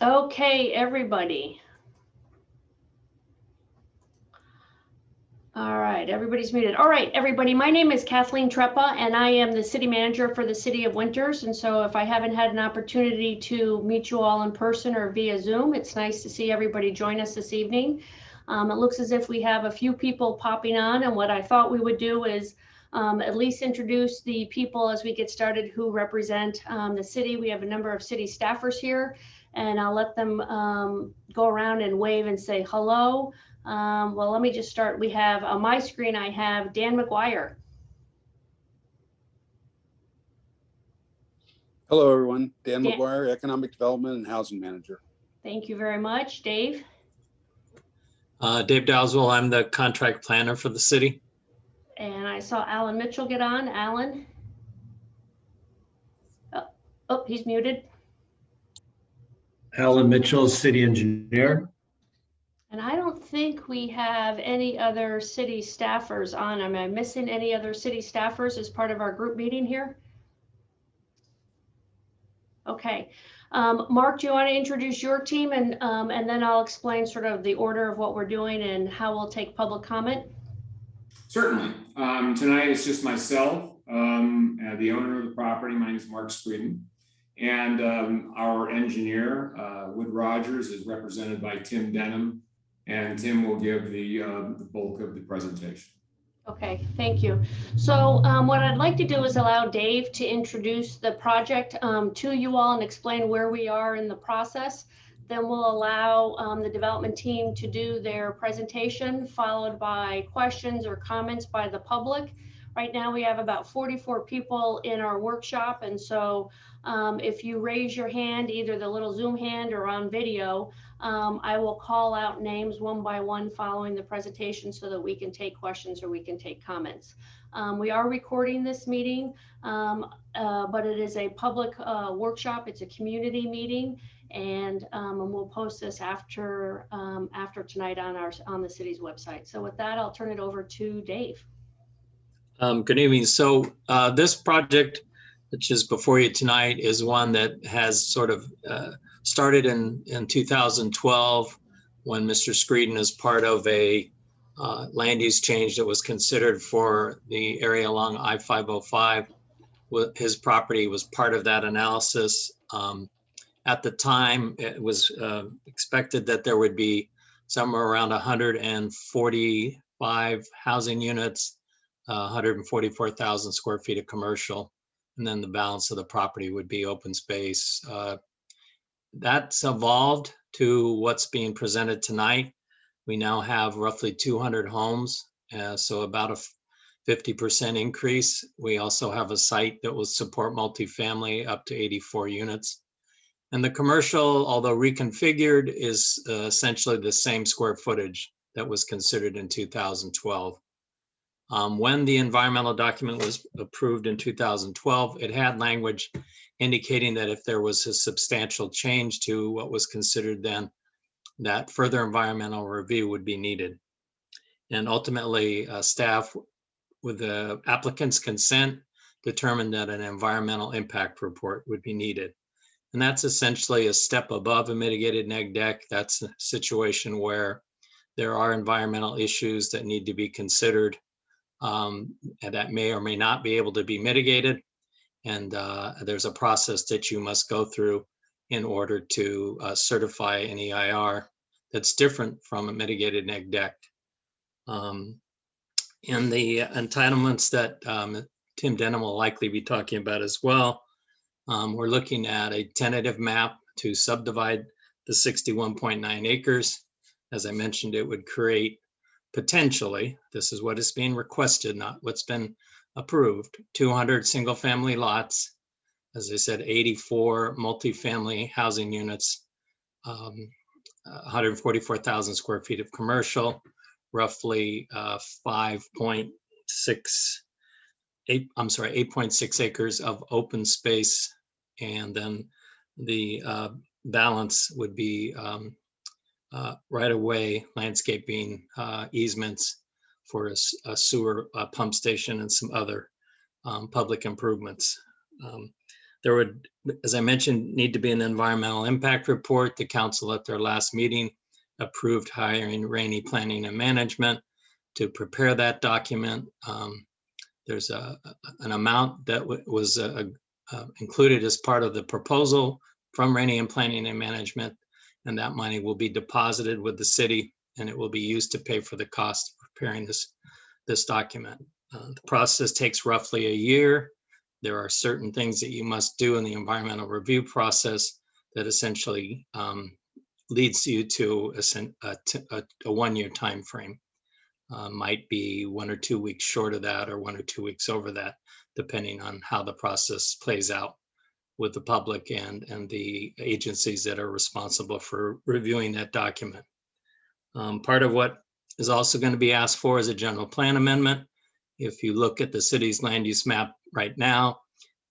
Okay, everybody. All right, everybody's muted. All right, everybody, my name is Kathleen Treppa, and I am the city manager for the City of Winters. And so if I haven't had an opportunity to meet you all in person or via Zoom, it's nice to see everybody join us this evening. It looks as if we have a few people popping on, and what I thought we would do is at least introduce the people as we get started who represent the city. We have a number of city staffers here, and I'll let them go around and wave and say hello. Well, let me just start. We have on my screen, I have Dan McGuire. Hello, everyone. Dan McGuire, Economic Development and Housing Manager. Thank you very much. Dave? Dave Dowswell, I'm the contract planner for the city. And I saw Alan Mitchell get on. Alan? Oh, he's muted. Alan Mitchell, city engineer. And I don't think we have any other city staffers on. Am I missing any other city staffers as part of our group meeting here? Okay. Mark, do you want to introduce your team and then I'll explain sort of the order of what we're doing and how we'll take public comment? Certainly. Tonight it's just myself, the owner of the property. My name is Mark Screeden. And our engineer, Wood Rogers, is represented by Tim Denham. And Tim will give the bulk of the presentation. Okay, thank you. So what I'd like to do is allow Dave to introduce the project to you all and explain where we are in the process. Then we'll allow the development team to do their presentation, followed by questions or comments by the public. Right now we have about 44 people in our workshop, and so if you raise your hand, either the little Zoom hand or on video, I will call out names one by one following the presentation so that we can take questions or we can take comments. We are recording this meeting, but it is a public workshop. It's a community meeting, and we'll post this after tonight on the city's website. So with that, I'll turn it over to Dave. Good evening. So this project, which is before you tonight, is one that has sort of started in 2012 when Mr. Screeden, as part of a land use change that was considered for the area along I-505. His property was part of that analysis. At the time, it was expected that there would be somewhere around 145 housing units, 144,000 square feet of commercial, and then the balance of the property would be open space. That's evolved to what's being presented tonight. We now have roughly 200 homes, so about a 50% increase. We also have a site that will support multifamily up to 84 units. And the commercial, although reconfigured, is essentially the same square footage that was considered in 2012. When the environmental document was approved in 2012, it had language indicating that if there was a substantial change to what was considered then, that further environmental review would be needed. And ultimately, staff, with the applicant's consent, determined that an environmental impact report would be needed. And that's essentially a step above a mitigated neg deck. That's a situation where there are environmental issues that need to be considered that may or may not be able to be mitigated. And there's a process that you must go through in order to certify an EIR that's different from a mitigated neg deck. And the entitlements that Tim Denham will likely be talking about as well, we're looking at a tentative map to subdivide the 61.9 acres. As I mentioned, it would create potentially, this is what is being requested, not what's been approved, 200 single family lots, as I said, 84 multifamily housing units, 144,000 square feet of commercial, roughly 8.6 acres of open space, and then the balance would be right-of-way landscaping easements for a sewer pump station and some other public improvements. There would, as I mentioned, need to be an environmental impact report. The council at their last meeting approved hiring Rainey Planning and Management to prepare that document. There's an amount that was included as part of the proposal from Rainey and Planning and Management, and that money will be deposited with the city, and it will be used to pay for the cost of preparing this document. The process takes roughly a year. There are certain things that you must do in the environmental review process that essentially leads you to a one-year time frame. Might be 1 or 2 weeks short of that, or 1 or 2 weeks over that, depending on how the process plays out with the public and the agencies that are responsible for reviewing that document. Part of what is also going to be asked for is a general plan amendment. If you look at the city's land use map right now,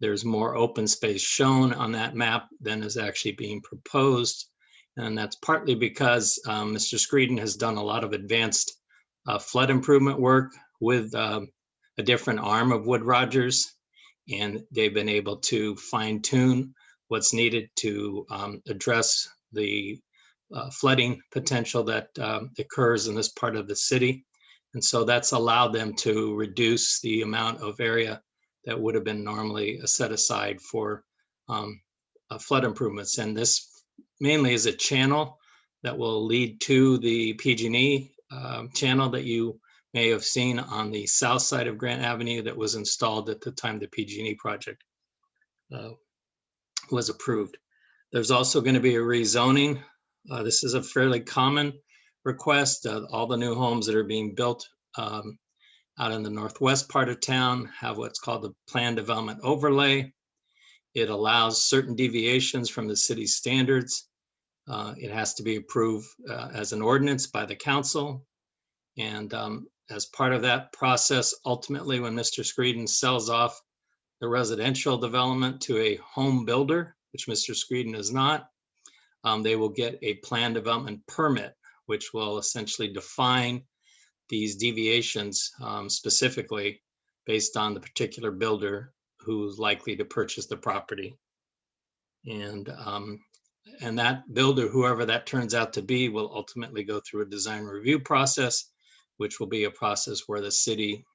there's more open space shown on that map than is actually being proposed. And that's partly because Mr. Screeden has done a lot of advanced flood improvement work with a different arm of Wood Rogers, and they've been able to fine tune what's needed to address the flooding potential that occurs in this part of the city. And so that's allowed them to reduce the amount of area that would have been normally set aside for flood improvements. And this mainly is a channel that will lead to the PG&E channel that you may have seen on the south side of Grant Avenue that was installed at the time the PG&E project was approved. There's also going to be a rezoning. This is a fairly common request. All the new homes that are being built out in the northwest part of town have what's called the Plan Development Overlay. It allows certain deviations from the city's standards. It has to be approved as an ordinance by the council. And as part of that process, ultimately, when Mr. Screeden sells off the residential development to a home builder, which Mr. Screeden is not, they will get a plan development permit, which will essentially define these deviations specifically based on the particular builder who's likely to purchase the property. And that builder, whoever that turns out to be, will ultimately go through a design review process, which will be a process where the city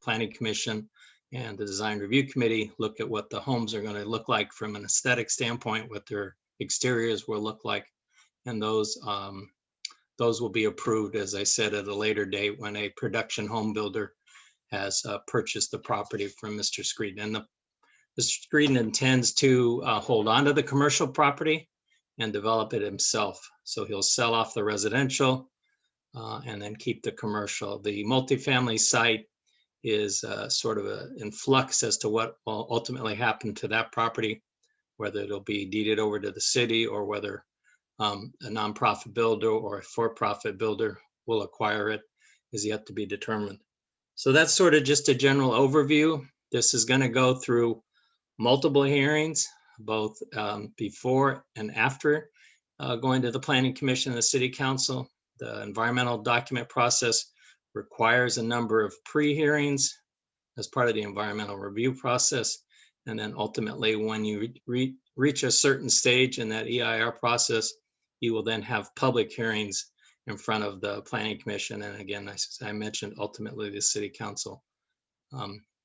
planning commission and the design review committee look at what the homes are going to look like from an aesthetic standpoint, what their exteriors will look like. And those will be approved, as I said, at a later date when a production home builder has purchased the property from Mr. Screeden. And Mr. Screeden intends to hold on to the commercial property and develop it himself. So he'll sell off the residential and then keep the commercial. The multifamily site is sort of in flux as to what will ultimately happen to that property, whether it'll be deeded over to the city or whether a nonprofit builder or a for-profit builder will acquire it is yet to be determined. So that's sort of just a general overview. This is going to go through multiple hearings, both before and after going to the Planning Commission and the City Council. The environmental document process requires a number of pre-hearings as part of the environmental review process. And then ultimately, when you reach a certain stage in that EIR process, you will then have public hearings in front of the Planning Commission. And again, as I mentioned, ultimately the City Council.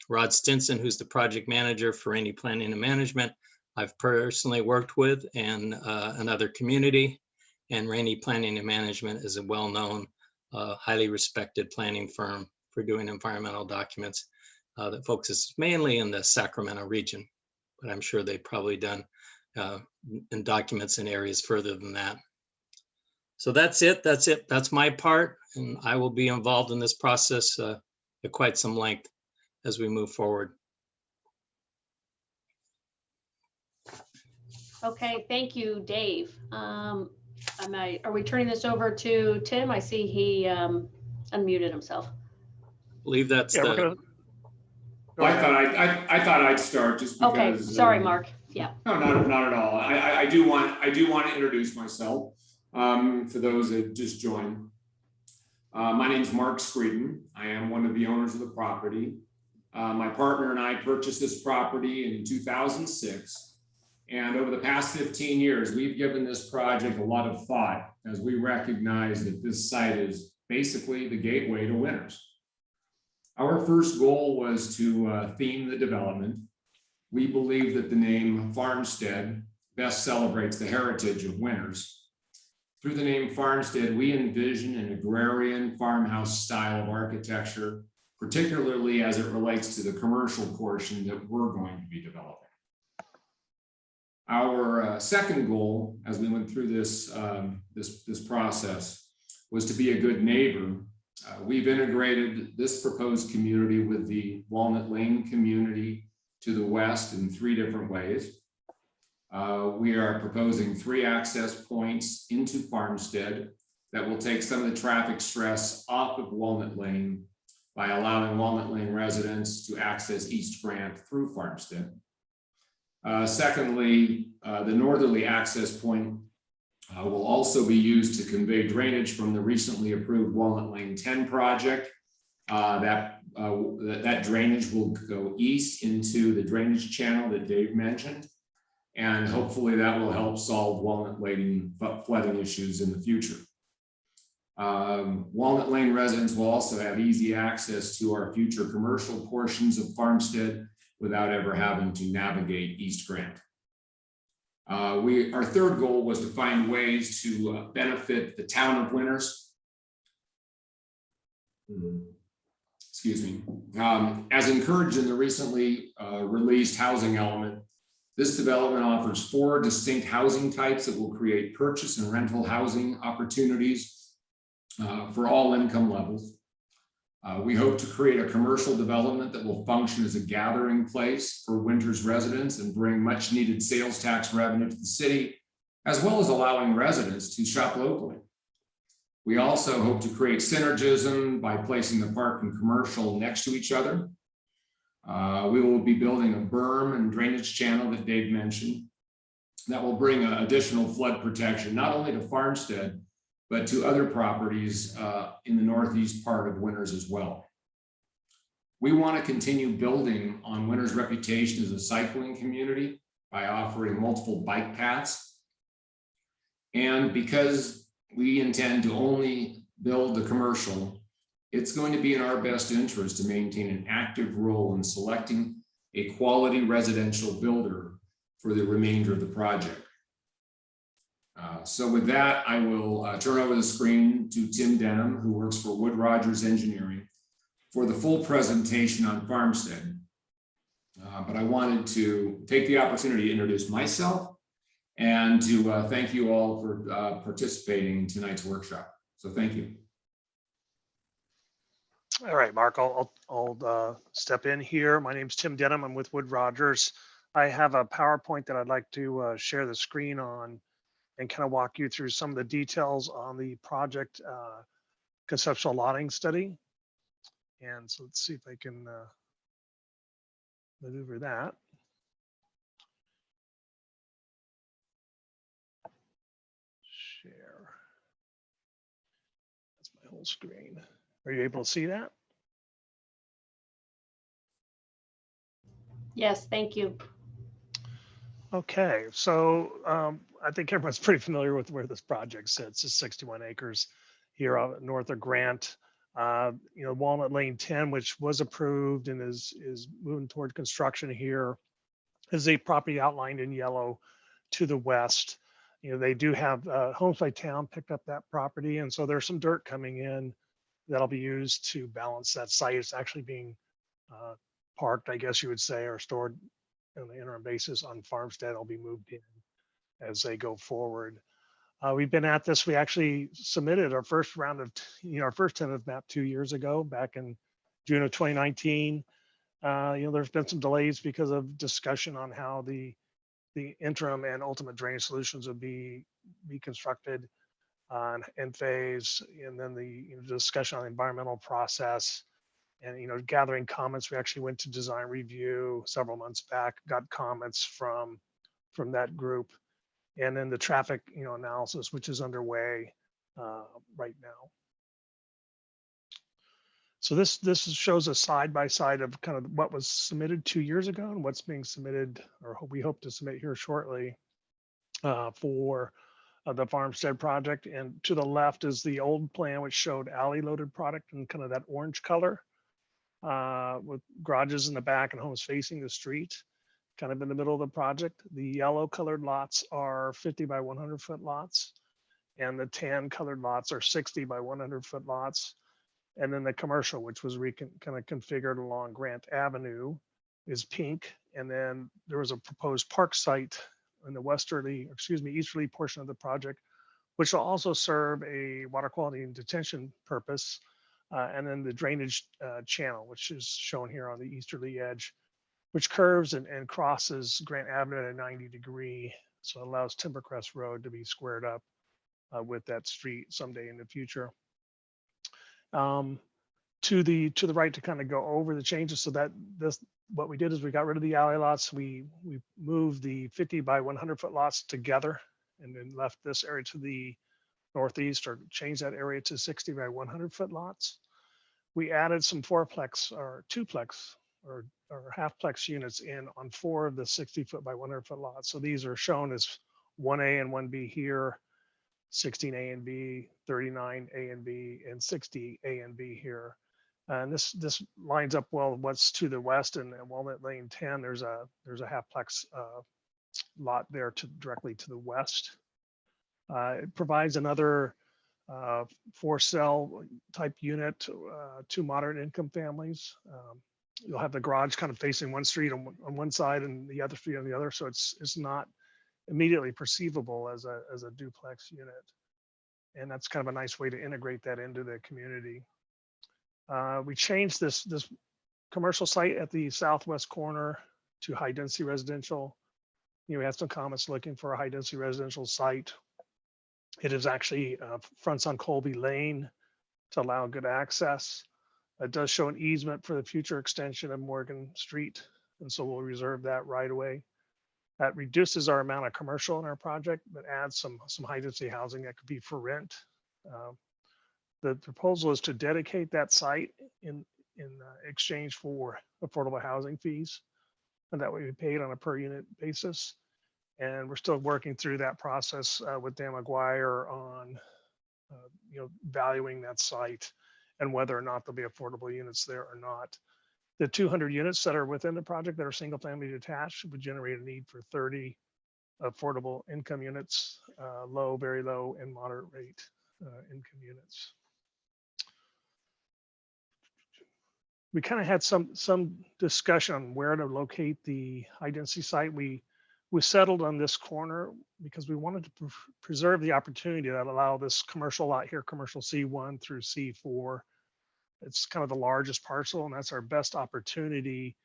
Rod Stinson, who's the project manager for any planning and management, I've personally worked with, and another community. And Rainey Planning and Management is a well-known, highly respected planning firm for doing environmental documents that focuses mainly in the Sacramento region. But I'm sure they've probably done in documents in areas further than that. So that's it. That's my part. And I will be involved in this process at quite some length as we move forward. Okay, thank you, Dave. Are we turning this over to Tim? I see he unmuted himself. I believe that's Yeah, the. I thought I'd start just because. Okay, sorry, Mark. Yeah. No, not at all. I do want to introduce myself for those that just joined. My name is Mark Screeden. I am one of the owners of the property. My partner and I purchased this property in 2006. And over the past 15 years, we've given this project a lot of thought as we recognize that this site is basically the gateway to Winters. Our first goal was to theme the development. We believe that the name Farmstead best celebrates the heritage of Winters. Through the name Farmstead, we envision an agrarian farmhouse style of architecture, particularly as it relates to the commercial portion that we're going to be developing. Our second goal, as we went through this process, was to be a good neighbor. We've integrated this proposed community with the Walnut Lane community to the west in 3 different ways. We are proposing 3 access points into Farmstead that will take some of the traffic stress off of Walnut Lane by allowing Walnut Lane residents to access East Grant through Farmstead. Secondly, the northerly access point will also be used to convey drainage from the recently approved Walnut Lane 10 project. That drainage will go east into the drainage channel that Dave mentioned. And hopefully that will help solve Walnut Lane flooding issues in the future. Walnut Lane residents will also have easy access to our future commercial portions of Farmstead without ever having to navigate East Grant. Our third goal was to find ways to benefit the town of Winters. Excuse me. As encouraged in the recently released housing element, this development offers 4 distinct housing types that will create purchase and rental housing opportunities for all income levels. We hope to create a commercial development that will function as a gathering place for Winters residents and bring much needed sales tax revenue to the city, as well as allowing residents to shop locally. We also hope to create synergism by placing the park and commercial next to each other. We will be building a berm and drainage channel that Dave mentioned that will bring additional flood protection, not only to Farmstead, but to other properties in the northeast part of Winters as well. We want to continue building on Winters' reputation as a cycling community by offering multiple bike paths. And because we intend to only build the commercial, it's going to be in our best interest to maintain an active role in selecting a quality residential builder for the remainder of the project. So with that, I will turn over the screen to Tim Denham, who works for Wood Rogers Engineering, for the full presentation on Farmstead. But I wanted to take the opportunity to introduce myself and to thank you all for participating in tonight's workshop. So thank you. All right, Mark, I'll step in here. My name's Tim Denham. I'm with Wood Rogers. I have a PowerPoint that I'd like to share the screen on and kind of walk you through some of the details on the project conceptual lotting study. And so let's see if I can maneuver that. Share. That's my whole screen. Are you able to see that? Yes, thank you. Okay, so I think everyone's pretty familiar with where this project sits. It's 61 acres here out north of Grant. Walnut Lane 10, which was approved and is moving toward construction here, is a property outlined in yellow to the west. They do have Homestead Town picked up that property, and so there's some dirt coming in that'll be used to balance that site. It's actually being parked, I guess you would say, or stored on the interim basis on Farmstead. It'll be moved in as they go forward. We've been at this. We actually submitted our first round of, our first tentative map 2 years ago, back in June of 2019. There's been some delays because of discussion on how the interim and ultimate drainage solutions would be constructed and phase, and then the discussion on the environmental process and gathering comments. We actually went to design review several months back, got comments from that group, and then the traffic analysis, which is underway right now. So this shows a side by side of kind of what was submitted 2 years ago and what's being submitted, or we hope to submit here shortly, for the Farmstead project. And to the left is the old plan, which showed alley loaded product in kind of that orange color, with garages in the back and homes facing the street, kind of in the middle of the project. The yellow colored lots are 50 by 100 foot lots, and the tan colored lots are 60 by 100 foot lots. And then the commercial, which was kind of configured along Grant Avenue, is pink. And then there was a proposed park site in the easterly portion of the project, which will also serve a water quality and detention purpose. And then the drainage channel, which is shown here on the easterly edge, which curves and crosses Grant Avenue at a 90-degree. So it allows Timbercrest Road to be squared up with that street someday in the future. To the right, to kind of go over the changes, so that what we did is we got rid of the alley lots. We moved the 50 by 100 foot lots together, and then left this area to the northeast, or changed that area to 60 by 100 foot lots. We added some fourplex or twoplex or halfplex units in on 4 of the 60 foot by 100 foot lots. So these are shown as 1A and 1B here, 16A and B, 39A and B, and 60A and B here. And this lines up well with what's to the west. And Walnut Lane 10, there's a halfplex lot there directly to the west. It provides another 4-cell type unit to moderate income families. You'll have the garage kind of facing one street on one side and the other street on the other, so it's not immediately perceivable as a duplex unit. And that's kind of a nice way to integrate that into the community. We changed this commercial site at the southwest corner to high density residential. We had some comments looking for a high density residential site. It is actually fronts on Colby Lane to allow good access. It does show an easement for the future extension of Morgan Street, and so we'll reserve that right away. That reduces our amount of commercial in our project, but adds some high density housing that could be for rent. The proposal is to dedicate that site in exchange for affordable housing fees, and that would be paid on a per unit basis. And we're still working through that process with Dan McGuire on valuing that site and whether or not there'll be affordable units there or not. The 200 units that are within the project that are single family detached would generate a need for 30 affordable income units, low, very low, and moderate rate income units. We kind of had some discussion on where to locate the high density site. We settled on this corner because we wanted to preserve the opportunity that allow this commercial lot here, commercial C1 through C4. It's kind of the largest parcel, and that's our best opportunity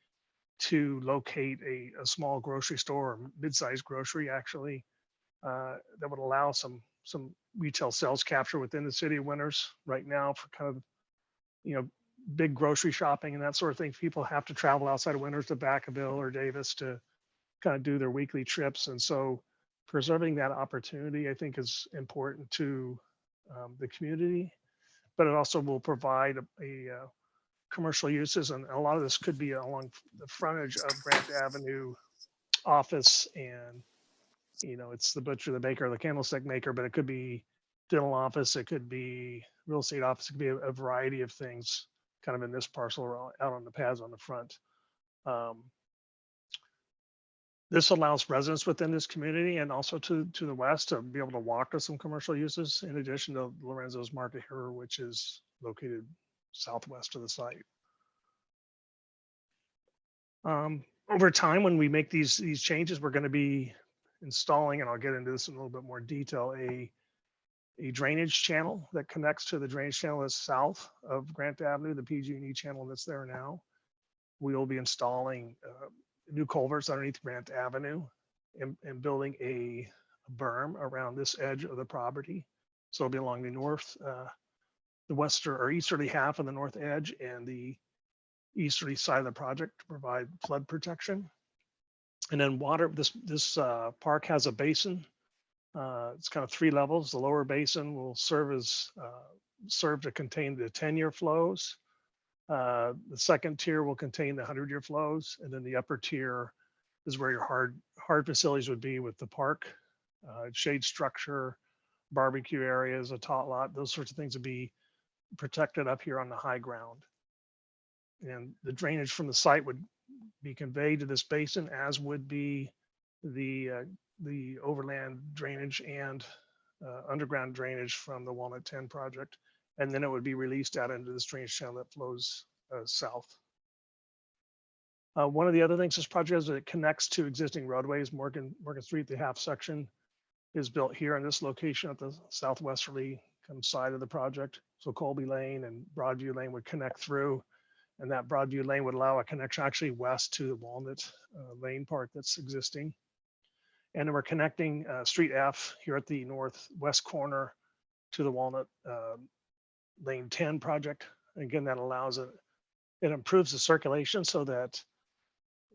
to locate a small grocery store, or mid-sized grocery actually, that would allow some retail sales capture within the city of Winters. Right now, for kind of big grocery shopping and that sort of thing, people have to travel outside of Winters to Vacaville or Davis to kind of do their weekly trips. And so preserving that opportunity, I think, is important to the community, but it also will provide a commercial uses. And a lot of this could be along the frontage of Grant Avenue office. And, it's the butcher, the baker, the candlestick maker, but it could be dental office. It could be real estate office. It could be a variety of things kind of in this parcel out on the paths on the front. This allows residents within this community and also to the west to be able to walk to some commercial uses, in addition to Lorenzo's Market here, which is located southwest of the site. Over time, when we make these changes, we're going to be installing, and I'll get into this in a little bit more detail, a drainage channel that connects to the drainage channel that's south of Grant Avenue, the PG&E channel that's there now. We will be installing new culverts underneath Grant Avenue and building a berm around this edge of the property. So it'll be along the western or easterly half of the north edge and the easterly side of the project to provide flood protection. And then water, this park has a basin. It's kind of 3 levels. The lower basin will serve to contain the 10-year flows. The second tier will contain the 100-year flows, and then the upper tier is where your hard facilities would be with the park, shade structure, barbecue areas, a tot lot, those sorts of things would be protected up here on the high ground. And the drainage from the site would be conveyed to this basin, as would be the overland drainage and underground drainage from the Walnut 10 project. And then it would be released out into the drainage channel that flows south. One of the other things this project is that it connects to existing roadways. Morgan Street, the half section, is built here in this location at the southwesterly kind of side of the project. So Colby Lane and Broadview Lane would connect through, and that Broadview Lane would allow a connection actually west to the Walnut Lane part that's existing. And then we're connecting Street F here at the northwest corner to the Walnut Lane 10 project. And again, that allows it improves the circulation so that,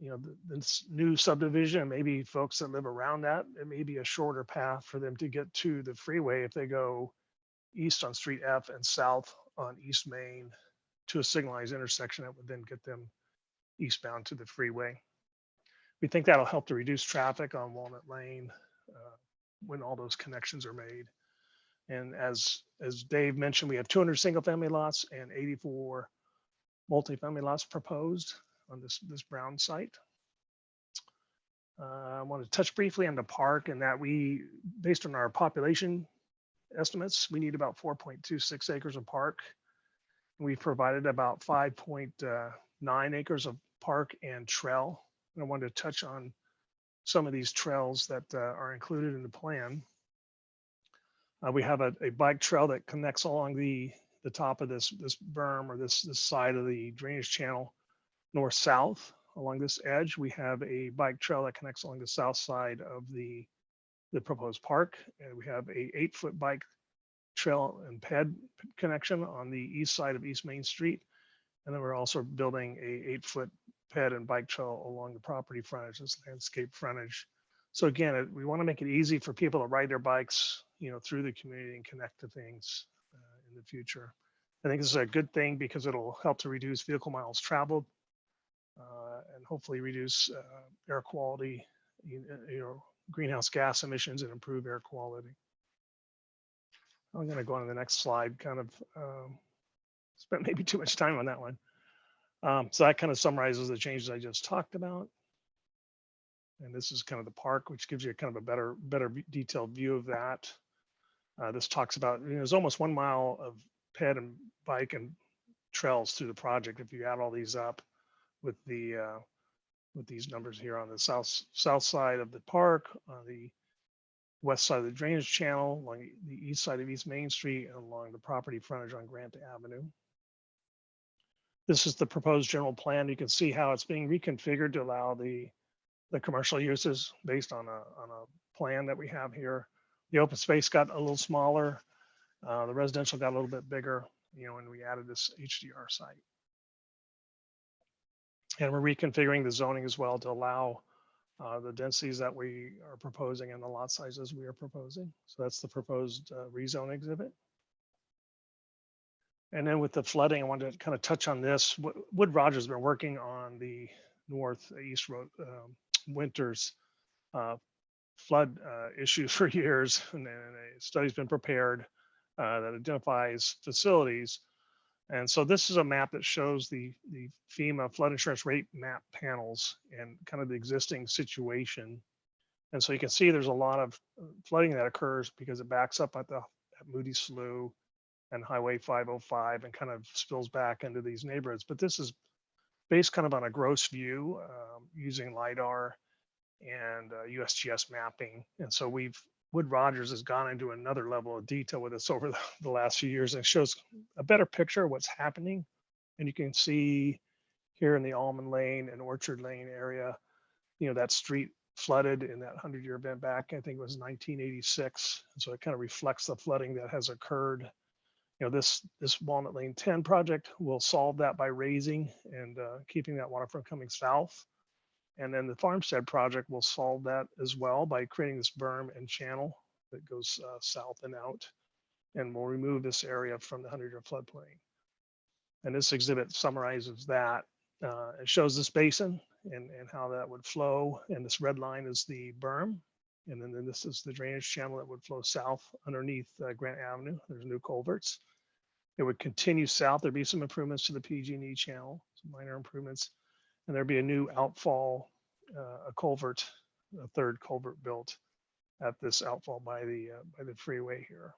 you know, this new subdivision, and maybe folks that live around that, it may be a shorter path for them to get to the freeway if they go east on Street F and south on East Main to a signalized intersection that would then get them eastbound to the freeway. We think that'll help to reduce traffic on Walnut Lane when all those connections are made. And as Dave mentioned, we have 200 single family lots and 84 multifamily lots proposed on this brown site. I want to touch briefly on the park, and that based on our population estimates, we need about 4.26 acres of park. We've provided about 5.9 acres of park and trail. And I wanted to touch on some of these trails that are included in the plan. We have a bike trail that connects along the top of this berm, or this side of the drainage channel, north-south along this edge. We have a bike trail that connects along the south side of the proposed park. And we have a 8-foot bike trail and ped connection on the east side of East Main Street. And then we're also building a 8-foot ped and bike trail along the property frontage, this landscape frontage. So again, we want to make it easy for people to ride their bikes, you know, through the community and connect to things in the future. I think this is a good thing because it'll help to reduce vehicle miles traveled and hopefully reduce air quality, you know, greenhouse gas emissions, and improve air quality. I'm going to go on to the next slide. Kind of spent maybe too much time on that one. So that kind of summarizes the changes I just talked about. And this is kind of the park, which gives you kind of a better detailed view of that. This talks about, you know, there's almost 1 mile of ped and bike and trails through the project if you add all these up with these numbers here on the south side of the park, on the west side of the drainage channel, along the east side of East Main Street, and along the property frontage on Grant Avenue. This is the proposed general plan. You can see how it's being reconfigured to allow the commercial uses based on a plan that we have here. The open space got a little smaller. The residential got a little bit bigger, you know, when we added this HDR site. And we're reconfiguring the zoning as well to allow the densities that we are proposing and the lot sizes we are proposing. So that's the proposed rezone exhibit. And then with the flooding, I wanted to kind of touch on this. Wood Rogers has been working on the northeast road winters flood issues for years, and a study's been prepared that identifies facilities. And so this is a map that shows the FEMA flood insurance rate map panels and kind of the existing situation. And so you can see there's a lot of flooding that occurs because it backs up at Moody Slough and Highway 505 and kind of spills back into these neighborhoods. But this is based kind of on a gross view using LiDAR and USGS mapping. And so Wood Rogers has gone into another level of detail with us over the last few years, and it shows a better picture of what's happening. And you can see here in the Almond Lane and Orchard Lane area, you know, that street flooded in that 100-year event back, I think it was 1986. And so it kind of reflects the flooding that has occurred. You know, this Walnut Lane 10 project will solve that by raising and keeping that water from coming south. And then the Farmstead project will solve that as well by creating this berm and channel that goes south and out. And we'll remove this area from the 100-year floodplain. And this exhibit summarizes that. It shows this basin and how that would flow. And this red line is the berm. And then this is the drainage channel that would flow south underneath Grant Avenue. There's new culverts. It would continue south. There'd be some improvements to the PG&E channel, some minor improvements. And there'd be a new outfall, a culvert, a third culvert built at this outfall by the freeway here.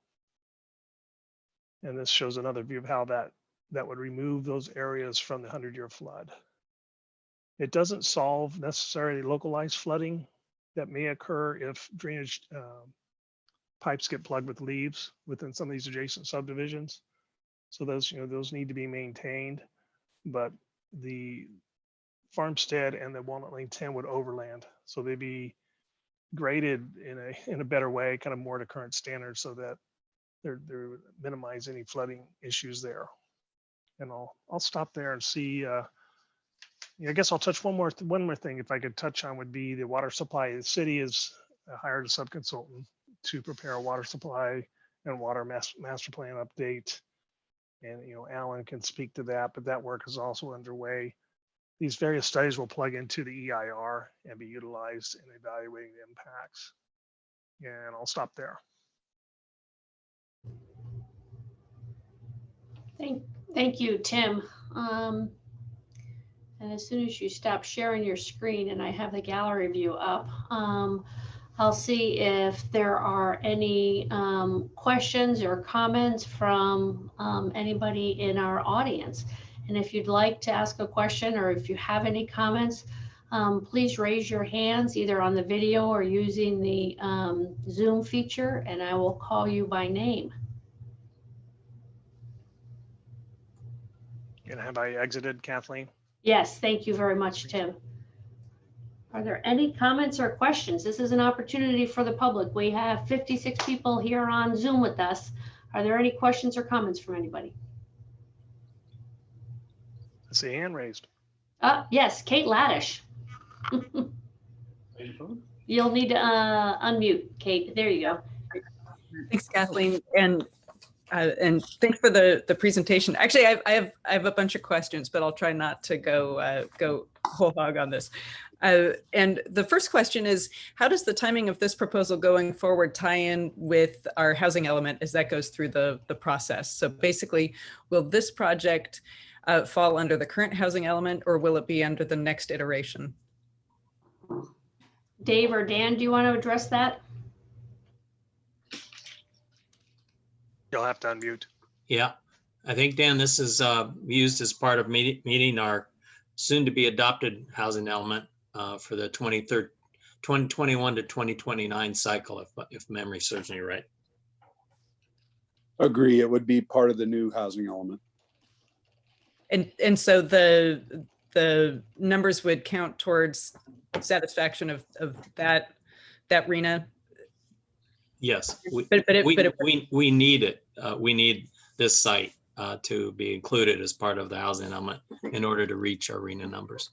And this shows another view of how that would remove those areas from the 100-year flood. It doesn't solve necessarily localized flooding that may occur if drainage pipes get plugged with leaves within some of these adjacent subdivisions. So those, those need to be maintained, but the Farmstead and the Walnut Lane 10 would overland. So they'd be graded in a better way, kind of more to current standards, so that they're minimize any flooding issues there. And I'll stop there and see. I guess I'll touch one more thing. If I could touch on, would be the water supply. The city has hired a subconsultant to prepare a water supply and water master plan update. And Alan can speak to that, but that work is also underway. These various studies will plug into the EIR and be utilized in evaluating the impacts. And I'll stop there. Thank you, Tim. And as soon as you stop sharing your screen and I have the gallery view up, I'll see if there are any questions or comments from anybody in our audience. And if you'd like to ask a question, or if you have any comments, please raise your hands either on the video or using the Zoom feature, and I will call you by name. And have I exited, Kathleen? Yes, thank you very much, Tim. Are there any comments or questions? This is an opportunity for the public. We have 56 people here on Zoom with us. Are there any questions or comments from anybody? I see a hand raised. Yes, Kate Laddish. You'll need to unmute, Kate. There you go. Thanks, Kathleen, and thanks for the presentation. Actually, I have a bunch of questions, but I'll try not to go whole hog on this. And the first question is, how does the timing of this proposal going forward tie in with our housing element as that goes through the process? So basically, will this project fall under the current housing element, or will it be under the next iteration? Dave or Dan, do you want to address that? You'll have to unmute. Yeah, I think, Dan, this is used as part of meeting our soon to be adopted housing element for the 2021 to 2029 cycle, if memory serves me right. Agree. It would be part of the new housing element. And so the numbers would count towards satisfaction of that RENA. Yes, we need it. We need this site to be included as part of the housing element in order to reach our RENA numbers.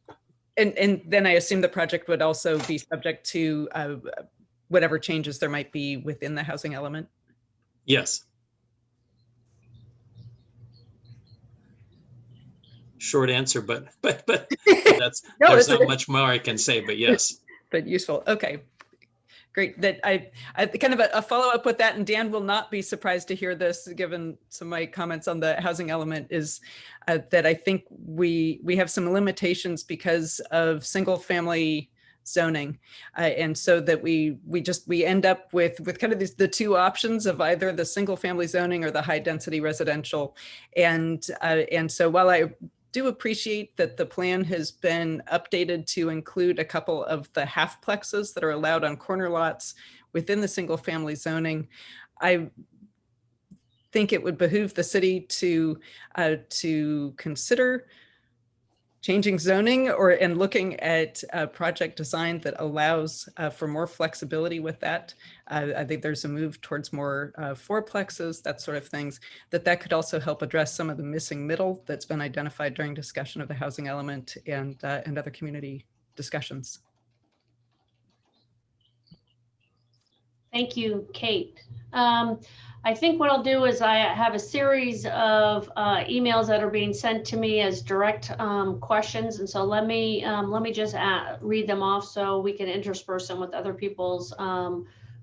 And then I assume the project would also be subject to whatever changes there might be within the housing element? Yes. Short answer, but that's No, there's not much more I can say, but yes. But useful. Okay. Great. That I kind of a follow-up with that, and Dan will not be surprised to hear this, given some of my comments on the housing element, is that I think we have some limitations because of single-family zoning, and so that we end up with kind of the two options of either the single-family zoning or the high-density residential, and so while I do appreciate that the plan has been updated to include a couple of the half plexes that are allowed on corner lots within the single family zoning, I think it would behoove the city to consider changing zoning and looking at a project design that allows for more flexibility with that. I think there's a move towards more fourplexes, that sort of things, that could also help address some of the missing middle that's been identified during discussion of the housing element and other community discussions. Thank you, Kate. I think what I'll do is I have a series of emails that are being sent to me as direct questions. And so let me just read them off so we can intersperse them with other people's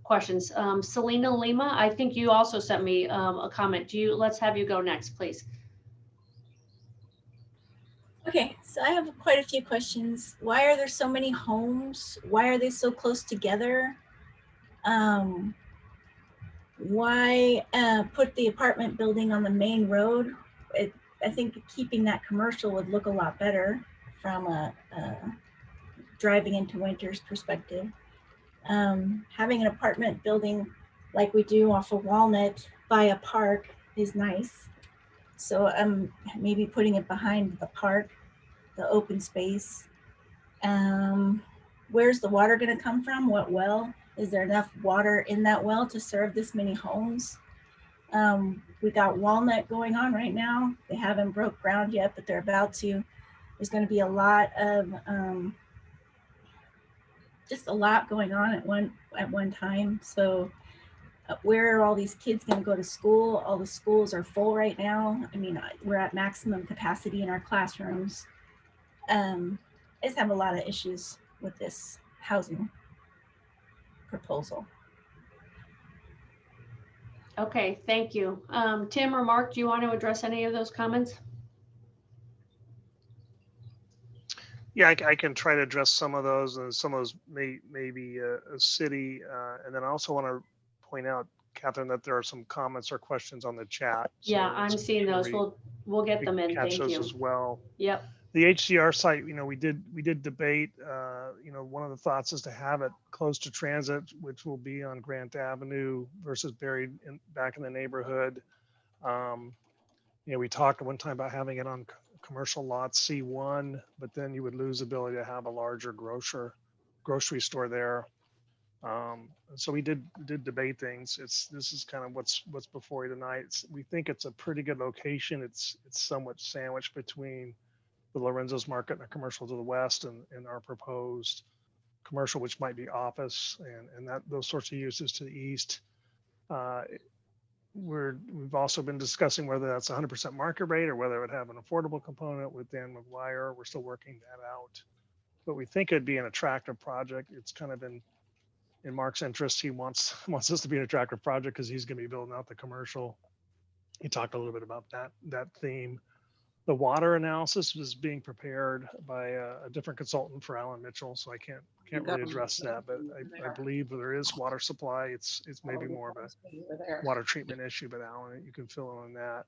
questions. Selena Lima, I think you also sent me a comment. Let's have you go next, please. Okay, so I have quite a few questions. Why are there so many homes? Why are they so close together? Why put the apartment building on the main road? I think keeping that commercial would look a lot better from a driving into Winters perspective. Having an apartment building like we do off of Walnut by a park is nice. So maybe putting it behind the park, the open space. Where's the water going to come from? What well? Is there enough water in that well to serve this many homes? We got Walnut going on right now. They haven't broke ground yet, but they're about to. There's going to be a lot of just a lot going on at one time. So where are all these kids going to go to school? All the schools are full right now. I mean, we're at maximum capacity in our classrooms. I just have a lot of issues with this housing proposal. Okay, thank you. Tim or Mark, do you want to address any of those comments? Yeah, I can try to address some of those, and some of those may be a city. And then I also want to point out, Catherine, that there are some comments or questions on the chat. Yeah, I'm seeing those. We'll get them in. Catch Thank those you. as well. Yep. The HCR site, we did debate, one of the thoughts is to have it close to transit, which will be on Grant Avenue versus buried back in the neighborhood. We talked at one time about having it on commercial lot C1, but then you would lose the ability to have a larger grocery store there. So we did debate things. This is kind of what's before you tonight. We think it's a pretty good location. It's somewhat sandwiched between the Lorenzo's Market and a commercial to the west, and our proposed commercial, which might be office and those sorts of uses to the east. We've also been discussing whether that's 100% market rate or whether it would have an affordable component with Dan McGuire. We're still working that out, but we think it'd be an attractive project. It's kind of in Mark's interest. He wants this to be an attractive project because he's going to be building out the commercial. He talked a little bit about that theme. The water analysis is being prepared by a different consultant for Alan Mitchell, so I can't really address that, but I believe there is water supply. It's maybe more of a water treatment issue, but Alan, you can fill in on that.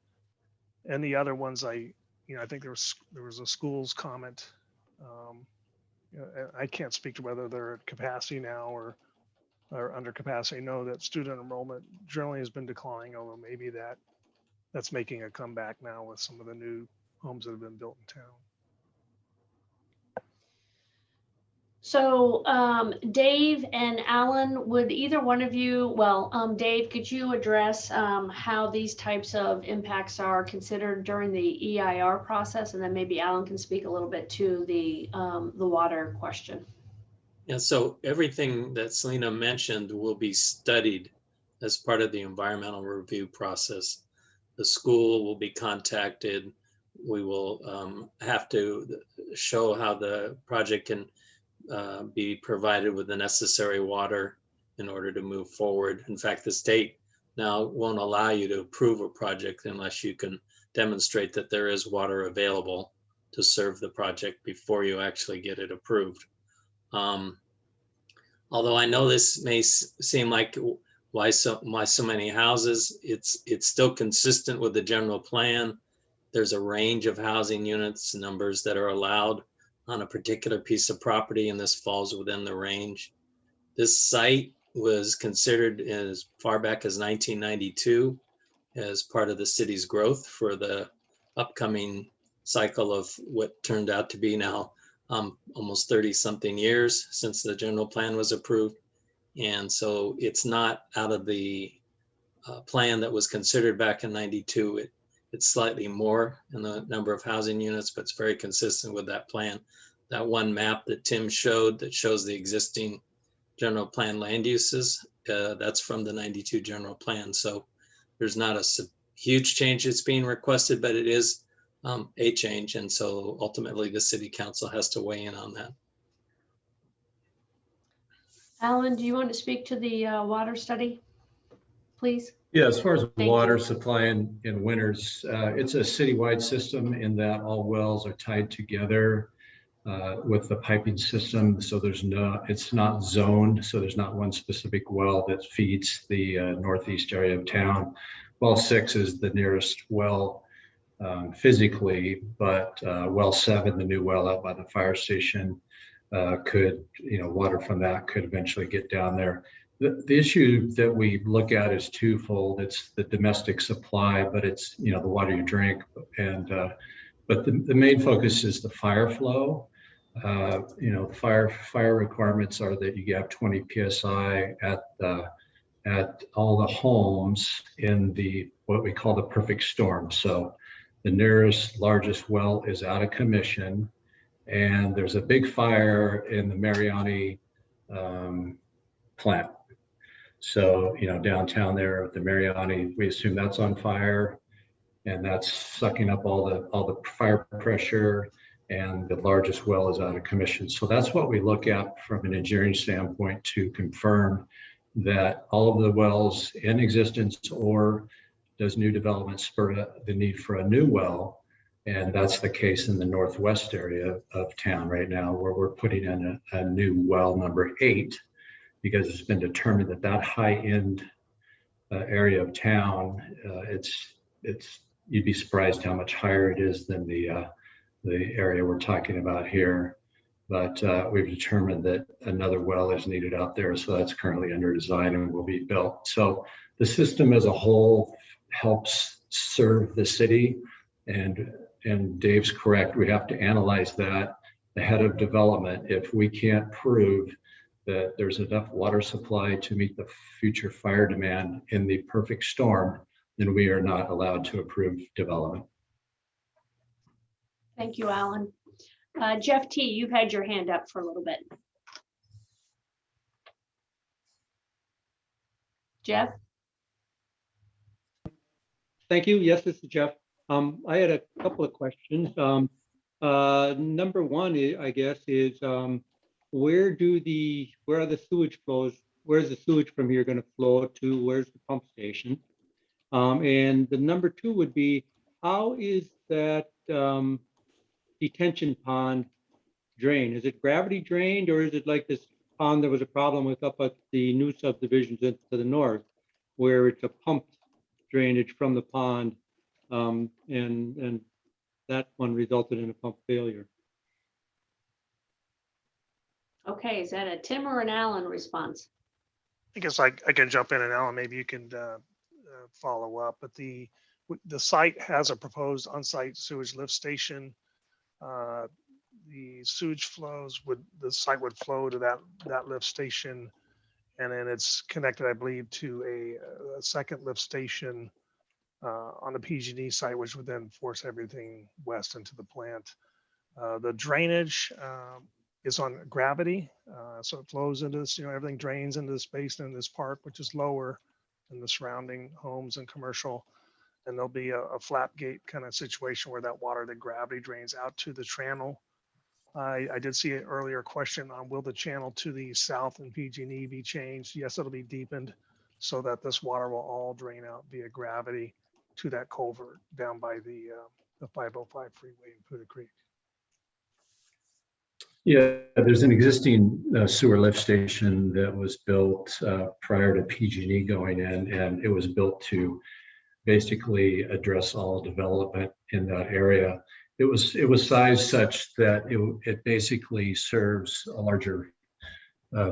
And the other ones, I think there was a schools comment. I can't speak to whether they're at capacity now or under capacity. I know that student enrollment generally has been declining, although maybe that's making a comeback now with some of the new homes that have been built in town. So Dave and Alan, would either one of you, Dave, could you address how these types of impacts are considered during the EIR process? And then maybe Alan can speak a little bit to the water question. Yeah, so everything that Selena mentioned will be studied as part of the environmental review process. The school will be contacted. We will have to show how the project can be provided with the necessary water in order to move forward. In fact, the state now won't allow you to approve a project unless you can demonstrate that there is water available to serve the project before you actually get it approved. Although I know this may seem like why so many houses, it's still consistent with the general plan. There's a range of housing units numbers that are allowed on a particular piece of property, and this falls within the range. This site was considered as far back as 1992 as part of the city's growth for the upcoming cycle of what turned out to be now almost 30 something years since the general plan was approved. And so it's not out of the plan that was considered back in 92. It's slightly more in the number of housing units, but it's very consistent with that plan. That one map that Tim showed that shows the existing general plan land uses, that's from the 92 general plan. So there's not a huge change that's being requested, but it is a change. And so ultimately the city council has to weigh in on that. Alan, do you want to speak to the water study, please? Yeah, as far as Thank water you. supply in winters, it's a citywide system in that all wells are tied together with the piping system. So it's not zoned. So there's not one specific well that feeds the northeast area of town. Well 6 is the nearest well physically, but well 7, the new well out by the fire station, could, water from that could eventually get down there. The issue that we look at is twofold. It's the domestic supply, but it's, the water you drink. And, but the main focus is the fire flow. Fire requirements are that you have 20 PSI at all the homes in what we call the perfect storm. So the nearest largest well is out of commission, and there's a big fire in the Mariani plant. So, downtown there at the Mariani, we assume that's on fire, and that's sucking up all the fire pressure, and the largest well is out of commission. So that's what we look at from an engineering standpoint to confirm that all of the wells in existence, or does new development spur the need for a new well. And that's the case in the northwest area of town right now, where we're putting in a new well, number 8, because it's been determined that that high-end area of town, you'd be surprised how much higher it is than the area we're talking about here. But we've determined that another well is needed out there, so that's currently under design and will be built. So the system as a whole helps serve the city, and Dave's correct. We have to analyze that ahead of development. If we can't prove that there's enough water supply to meet the future fire demand in the perfect storm, then we are not allowed to approve development. Thank you, Alan. Jeff T., you've had your hand up for a little bit. Jeff? Thank you. Yes, this is Jeff. I had a couple of questions. Number one, I guess, is where are the sewage flows? Where's the sewage from here going to flow to? Where's the pump station? And the number 2 would be, how is that detention pond drained? Is it gravity drained, or is it like this pond there was a problem with up at the new subdivisions to the north, where it's a pumped drainage from the pond, and that one resulted in a pump failure? Okay, is that a Tim or an Alan response? I guess I can jump in, and Alan, maybe you can follow up. But the site has a proposed on-site sewage lift station. The sewage the site would flow to that lift station, and then it's connected, I believe, to a second lift station on the PG&E site, which would then force everything west into the plant. The drainage is on gravity, so it flows into this, everything drains into this basin in this park, which is lower than the surrounding homes and commercial. And there'll be a flat gate kind of situation where that water, the gravity drains out to the channel. I did see an earlier question on, will the channel to the south in PG&E be changed? Yes, it'll be deepened so that this water will all drain out via gravity to that culvert down by the 505 freeway in Poudre Creek. Yeah, there's an existing sewer lift station that was built prior to PG&E going in, and it was built to basically address all development in that area. It was sized such that it basically serves a larger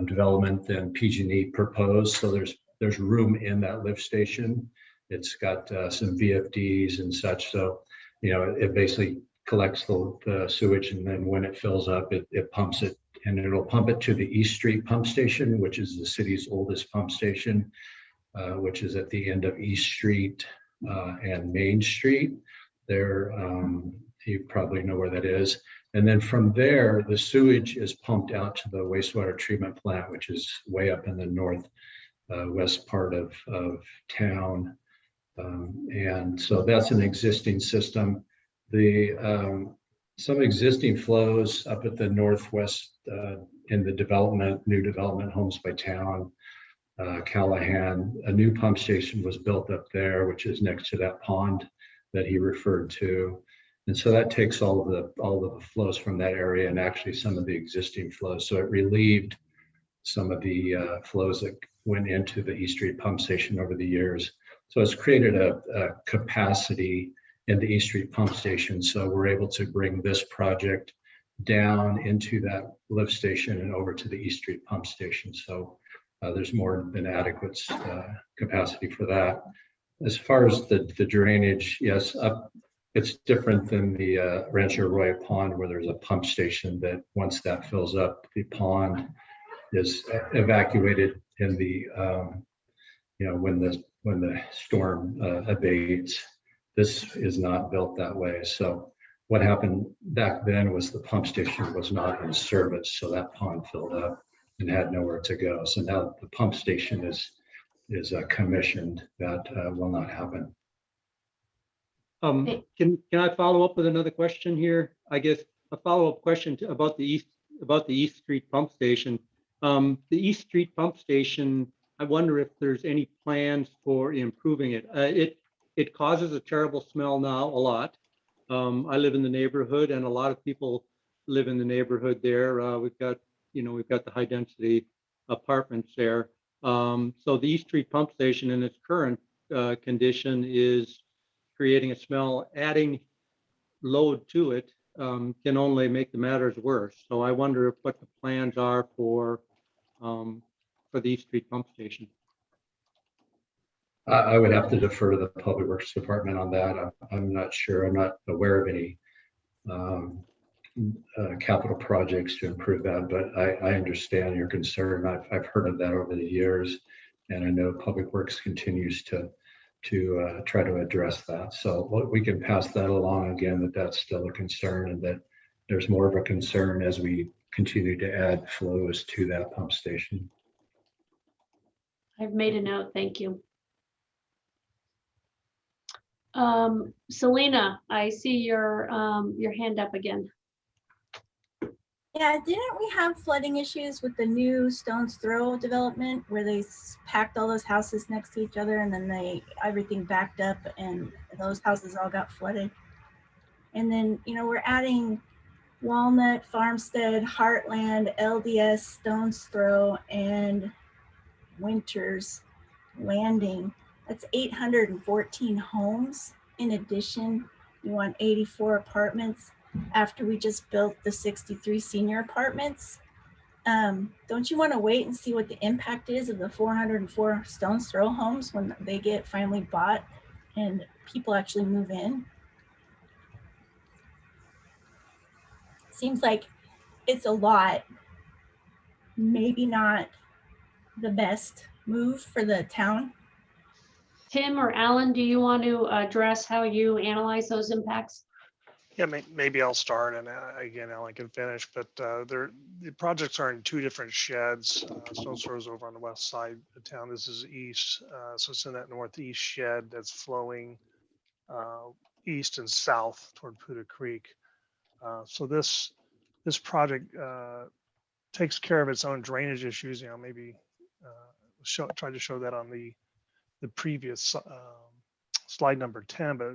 development than PG&E proposed. So there's room in that lift station. It's got some VFDs and such. So, it basically collects the sewage, and then when it fills up, it pumps it, and it'll pump it to the East Street pump station, which is the city's oldest pump station, which is at the end of East Street and Main Street. There, you probably know where that is. And then from there, the sewage is pumped out to the wastewater treatment plant, which is way up in the northwest part of town. And so that's an existing system. Some existing flows up at the northwest in the new development, Homes by Town, Callahan, a new pump station was built up there, which is next to that pond that he referred to. And so that takes all of the flows from that area and actually some of the existing flows. So it relieved some of the flows that went into the East Street pump station over the years. So it's created a capacity in the East Street pump station. So we're able to bring this project down into that lift station and over to the East Street pump station. So there's more than adequate capacity for that. As far as the drainage, yes, it's different than the Rancho Arroyo Pond, where there's a pump station that once that fills up, the pond is evacuated in the when the storm abates. This is not built that way. So what happened back then was the pump station was not in service, so that pond filled up and had nowhere to go. So now the pump station is commissioned. That will not happen. Can I follow up with another question here? I guess a follow-up question about the East Street pump station. The East Street pump station, I wonder if there's any plans for improving it. It causes a terrible smell now a lot. I live in the neighborhood, and a lot of people live in the neighborhood there. We've got the high density apartments there. So the East Street pump station in its current condition is creating a smell. Adding load to it can only make the matters worse. So I wonder what the plans are for the East Street pump station. I would have to defer to the Public Works Department on that. I'm not sure. I'm not aware of any capital projects to improve that, but I understand your concern. I've heard of that over the years, and I know Public Works continues to try to address that. So we can pass that along again, that that's still a concern, and that there's more of a concern as we continue to add flows to that pump station. I've made a note, thank you. Selena, I see your hand up again. Yeah, didn't we have flooding issues with the new Stones Throw development where they packed all those houses next to each other and then everything backed up and those houses all got flooded? And then, we're adding Walnut, Farmstead, Heartland, LDS, Stones Throw, and Winters Landing. That's 814 homes. In addition, we want 84 apartments after we just built the 63 senior apartments. Don't you want to wait and see what the impact is of the 404 Stones Throw homes when they get finally bought and people actually move in? Seems like it's a lot, maybe not the best move for the town. Tim or Alan, do you want to address how you analyze those impacts? Yeah, maybe I'll start, and again, Alan can finish. But the projects are in two different sheds. Stones Throw is over on the west side of town. This is east, so it's in that northeast shed that's flowing east and south toward Puda Creek. So this project takes care of its own drainage issues. Maybe try to show that on the previous slide number 10, but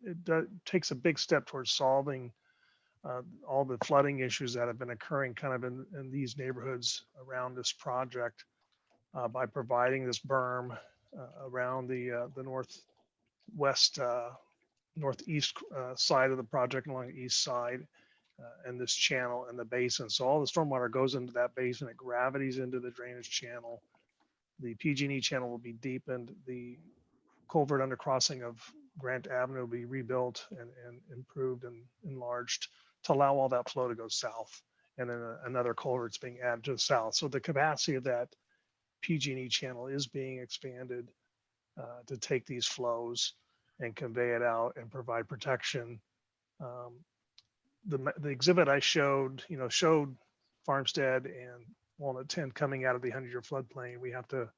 it takes a big step towards solving all the flooding issues that have been occurring kind of in these neighborhoods around this project by providing this berm around the northeast side of the project along the east side and this channel and the basin. So all the stormwater goes into that basin, it gravities into the drainage channel. The PG&E channel will be deepened. The culvert undercrossing of Grant Avenue will be rebuilt and improved and enlarged to allow all that flow to go south. And then another culvert's being added to the south. So the capacity of that PG&E channel is being expanded to take these flows and convey it out and provide protection. The exhibit I showed, showed Farmstead and Walnut 10 coming out of the 100-year floodplain. We have to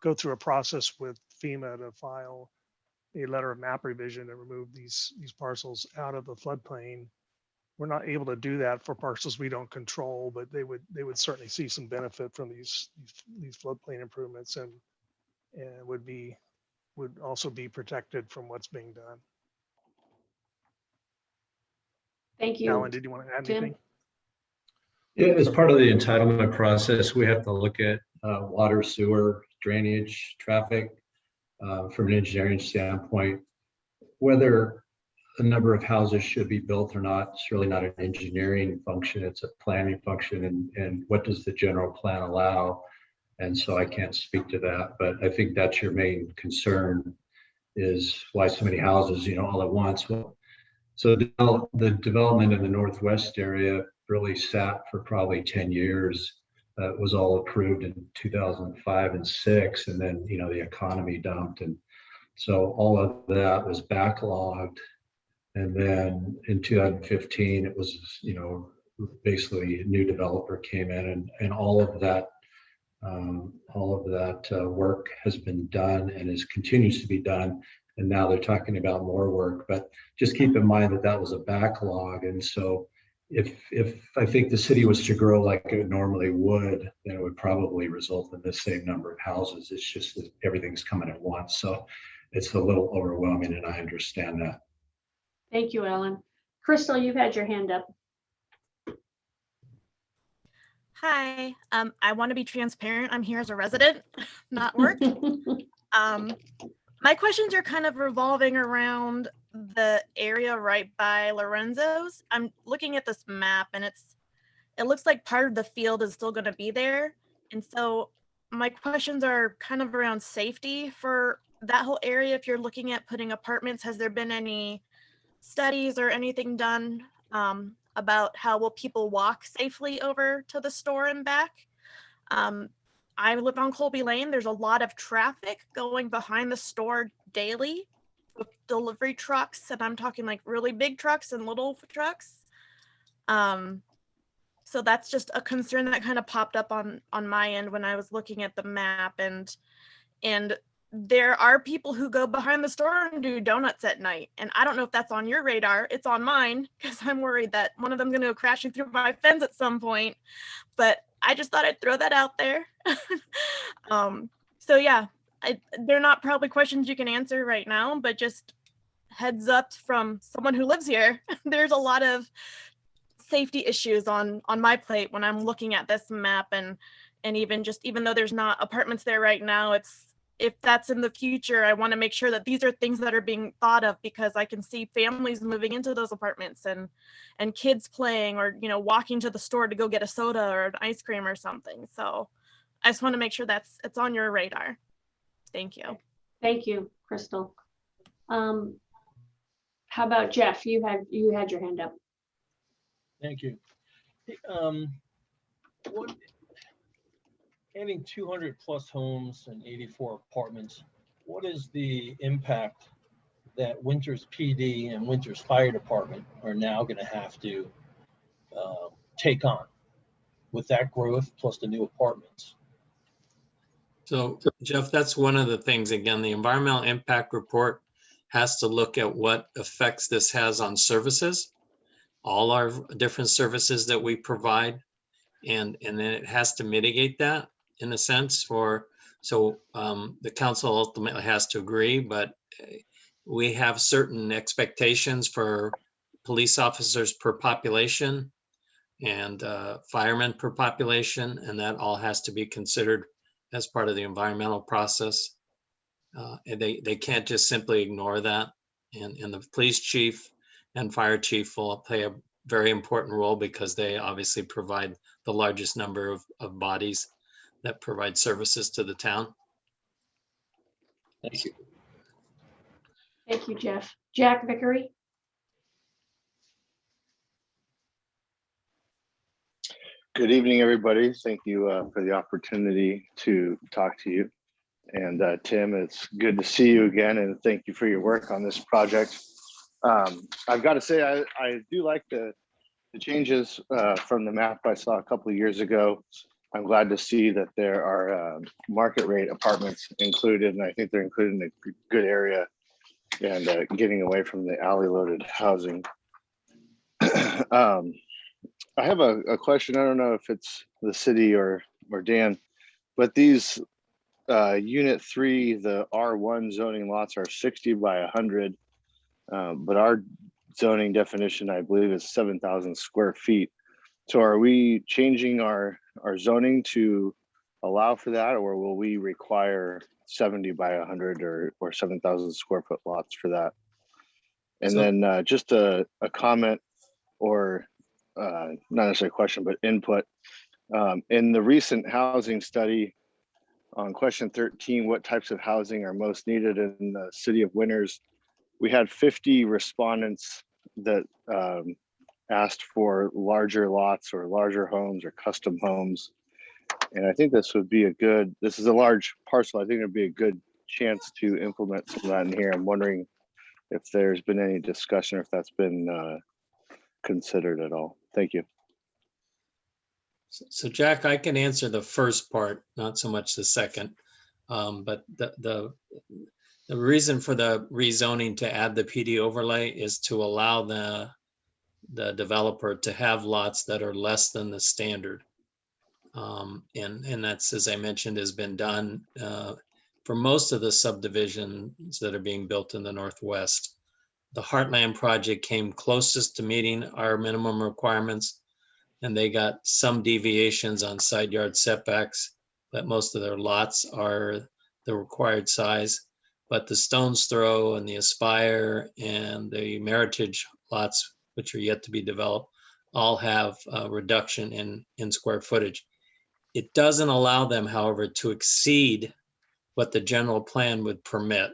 go through a process with FEMA to file a letter of map revision and remove these parcels out of the floodplain. We're not able to do that for parcels we don't control, but they would certainly see some benefit from these floodplain improvements, and would also be protected from what's being done. Thank you. Alan, did you want to add Tim? anything? Yeah, as part of the entitlement process, we have to look at water, sewer, drainage, traffic from an engineering standpoint. Whether a number of houses should be built or not, it's really not an engineering function, it's a planning function, and what does the general plan allow? And so I can't speak to that, but I think that's your main concern, is why so many houses, all at once. Well, so the development in the Northwest area really sat for probably 10 years. It was all approved in 2005 and 6, and then, the economy dumped. And so all of that was backlogged. And then in 2015, it was, basically a new developer came in, and all of that work has been done and continues to be done. And now they're talking about more work, but just keep in mind that that was a backlog. And so if I think the city was to grow like it normally would, then it would probably result in the same number of houses. It's just that everything's coming at once. So it's a little overwhelming, and I understand that. Thank you, Ellen. Crystal, you've had your hand up. Hi, I want to be transparent. I'm here as a resident, not work. My questions are kind of revolving around the area right by Lorenzo's. I'm looking at this map, and it looks like part of the field is still going to be there. And so my questions are kind of around safety for that whole area. If you're looking at putting apartments, has there been any studies or anything done about how will people walk safely over to the store and back? I live on Colby Lane. There's a lot of traffic going behind the store daily with delivery trucks, and I'm talking like really big trucks and little trucks. So that's just a concern that kind of popped up on my end when I was looking at the map, and there are people who go behind the store and do donuts at night. And I don't know if that's on your radar. It's on mine, because I'm worried that one of them's going to go crashing through my fence at some point. But I just thought I'd throw that out there. So yeah, they're not probably questions you can answer right now, but just heads up from someone who lives here. There's a lot of safety issues on my plate when I'm looking at this map, and even though there's not apartments there right now, if that's in the future, I want to make sure that these are things that are being thought of, because I can see families moving into those apartments and kids playing, or walking to the store to go get a soda or an ice cream or something. So I just want to make sure it's on your radar. Thank you. Thank you, Crystal. How about Jeff? You had your hand up. Thank you. Adding 200 plus homes and 84 apartments, what is the impact that Winters PD and Winters Fire Department are now going to have to take on with that growth plus the new apartments? So Jeff, that's one of the things. Again, the environmental impact report has to look at what effects this has on services, all our different services that we provide, and then it has to mitigate that in a sense. So the council ultimately has to agree, but we have certain expectations for police officers per population and firemen per population, and that all has to be considered as part of the environmental process. And they can't just simply ignore that. And the police chief and fire chief will play a very important role, because they obviously provide the largest number of bodies that provide services to the town. Thank you. Thank you, Jeff. Jack Vickery. Good evening, everybody. Thank you for the opportunity to talk to you. And Tim, it's good to see you again, and thank you for your work on this project. I've got to say, I do like the changes from the map I saw a couple of years ago. I'm glad to see that there are market rate apartments included, and I think they're included in a good area and getting away from the alley loaded housing. I have a question. I don't know if it's the city or Dan, but these unit 3, the R1 zoning lots are 60 by 100, but our zoning definition, I believe, is 7,000 square feet. So are we changing our zoning to allow for that, or will we require 70 by 100 or 7,000 square foot lots for that? And So- then just a comment, or not necessarily a question, but input. In the recent housing study on question 13, what types of housing are most needed in the city of Winters? We had 50 respondents that asked for larger lots or larger homes or custom homes. And I think this would be this is a large parcel. I think it'd be a good chance to implement some of that in here. I'm wondering if there's been any discussion or if that's been considered at all. Thank you. So Jack, I can answer the first part, not so much the second. But the reason for the rezoning to add the PD overlay is to allow the developer to have lots that are less than the standard. And that's, as I mentioned, has been done for most of the subdivisions that are being built in the Northwest. The Heartland project came closest to meeting our minimum requirements, and they got some deviations on side yard setbacks, but most of their lots are the required size. But the Stone's Throw and the Aspire and the Meritage lots, which are yet to be developed, all have a reduction in square footage. It doesn't allow them, however, to exceed what the general plan would permit.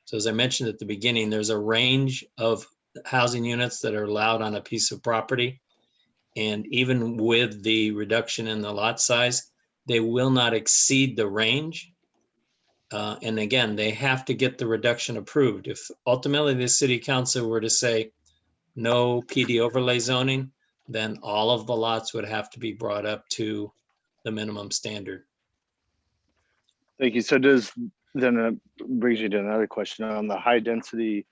So as I mentioned at the beginning, there's a range of housing units that are allowed on a piece of property. And even with the reduction in the lot size, they will not exceed the range. And again, they have to get the reduction approved. If ultimately the city council were to say no PD overlay zoning, then all of the lots would have to be brought up to the minimum standard. Thank you. So then brings you to another question on the high density,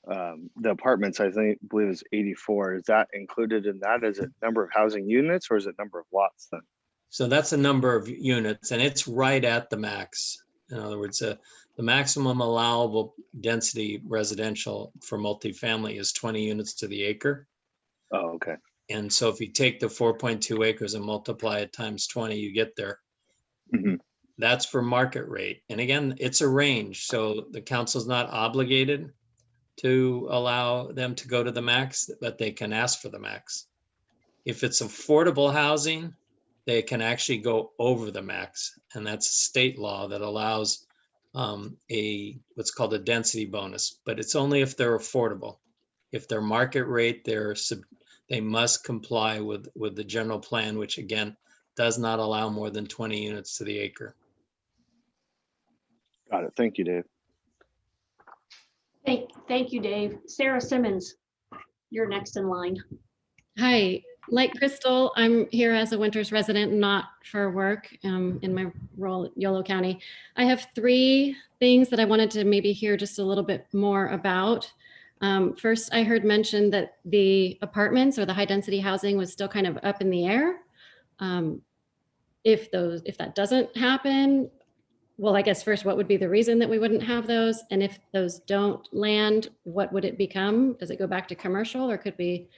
the apartments, I believe is 84. Is that included in that? Is it number of housing units or is it number of lots then? So that's a number of units, and it's right at the max. In other words, the maximum allowable density residential for multifamily is 20 units to the acre. Oh, okay. And so if you take the 4.2 acres and multiply it times 20, you get there. Mm-hmm. That's for market rate. And again, it's a range. So the council's not obligated to allow them to go to the max, but they can ask for the max. If it's affordable housing, they can actually go over the max. And that's state law that allows what's called a density bonus, but it's only if they're affordable. If they're market rate, they must comply with the general plan, which again, does not allow more than 20 units to the acre. Got it. Thank you, Dave. Thank you, Dave. Sarah Simmons, you're next in line. Hi, like Crystal, I'm here as a Winters resident, not for work in my role at Yolo County. I have 3 things that I wanted to maybe hear just a little bit more about. First, I heard mentioned that the apartments or the high density housing was still kind of up in the air. If that doesn't happen, well, I guess first, what would be the reason that we wouldn't have those? And if those don't land, what would it become? Does it go back to commercial, or could we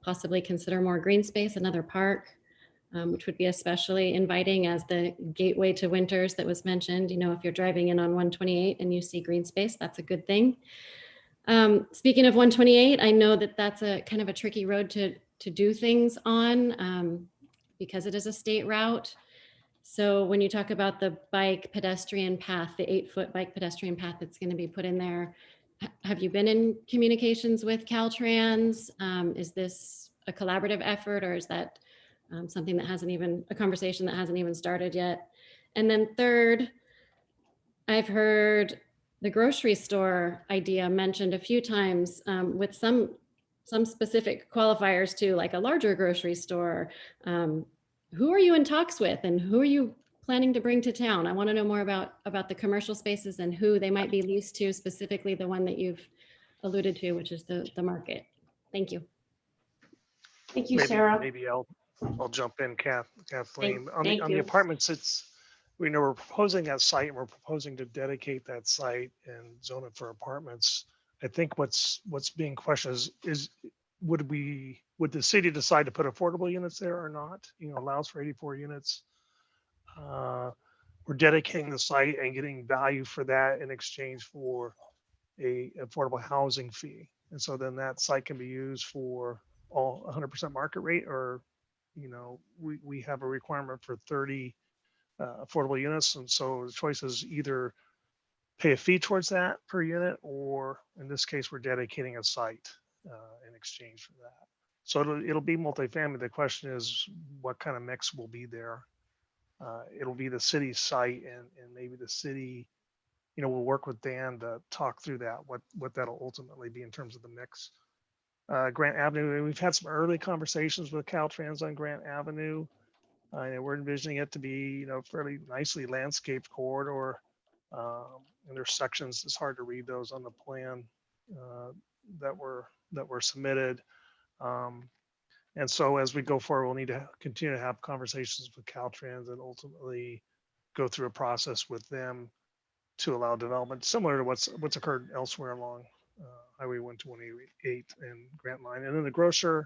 possibly consider more green space, another park, which would be especially inviting as the gateway to Winters that was mentioned? You know, if you're driving in on 128 and you see green space, that's a good thing. Speaking of 128, I know that that's a kind of a tricky road to do things on because it is a state route. So when you talk about the bike pedestrian path, the 8-foot bike pedestrian path that's going to be put in there, have you been in communications with Caltrans? Is this a collaborative effort, or is that something that a conversation that hasn't even started yet? And then third, I've heard the grocery store idea mentioned a few times with some specific qualifiers too, like a larger grocery store, who are you in talks with and who are you planning to bring to town? I want to know more about the commercial spaces and who they might be leased to, specifically the one that you've alluded to, which is the market. Thank you. Thank you, Sarah. Maybe I'll jump in, Kathleen. On Thank the you. apartments, we're proposing that site and we're proposing to dedicate that site and zone it for apartments. I think what's being questioned is would the city decide to put affordable units there or not? Allows for 84 units. We're dedicating the site and getting value for that in exchange for a affordable housing fee. And so then that site can be used for all 100% market rate, or, we have a requirement for 30 affordable units. And so the choice is either pay a fee towards that per unit, or in this case, we're dedicating a site in exchange for that. So it'll be multifamily. The question is what kind of mix will be there. It'll be the city site, and maybe the city, we'll work with Dan to talk through that, what that'll ultimately be in terms of the mix. Grant Avenue, we've had some early conversations with Caltrans on Grant Avenue. And we're envisioning it to be, fairly nicely landscaped corridor. And there's sections, it's hard to read those on the plan that were submitted. And so as we go forward, we'll need to continue to have conversations with Caltrans and ultimately go through a process with them to allow development similar to what's occurred elsewhere along Highway 128 and Grant Line. And then the grocery,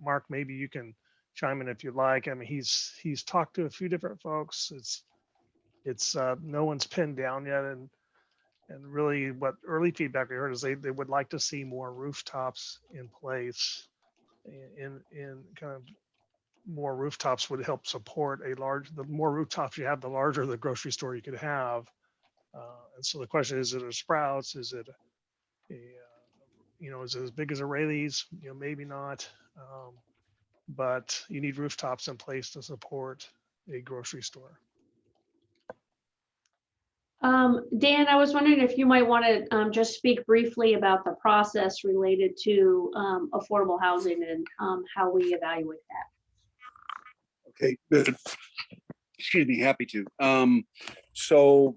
Mark, maybe you can chime in if you'd like. I mean, he's talked to a few different folks. It's no one's pinned down yet, and really what early feedback we heard is they would like to see more rooftops in place, in kind of more rooftops would help support the more rooftops you have, the larger the grocery store you could have. And so the question is it a Sprouts? Is it is it as big as a Rayleigh's? Maybe not. But you need rooftops in place to support a grocery store. Dan, I was wondering if you might want to just speak briefly about the process related to affordable housing and how we evaluate that. Okay, good. Excuse me, happy to. So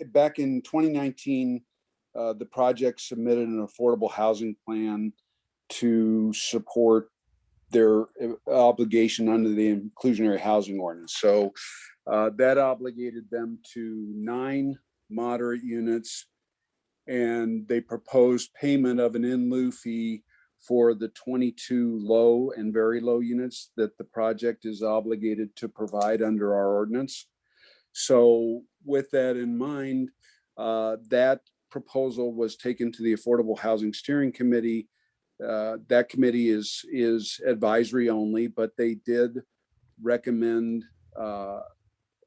back in 2019, the project submitted an affordable housing plan to support their obligation under the inclusionary housing ordinance. So that obligated them to 9 moderate units, and they proposed payment of an in lieu fee for the 22 low and very low units that the project is obligated to provide under our ordinance. So with that in mind, that proposal was taken to the Affordable Housing Steering Committee. That committee is advisory only, but they did recommend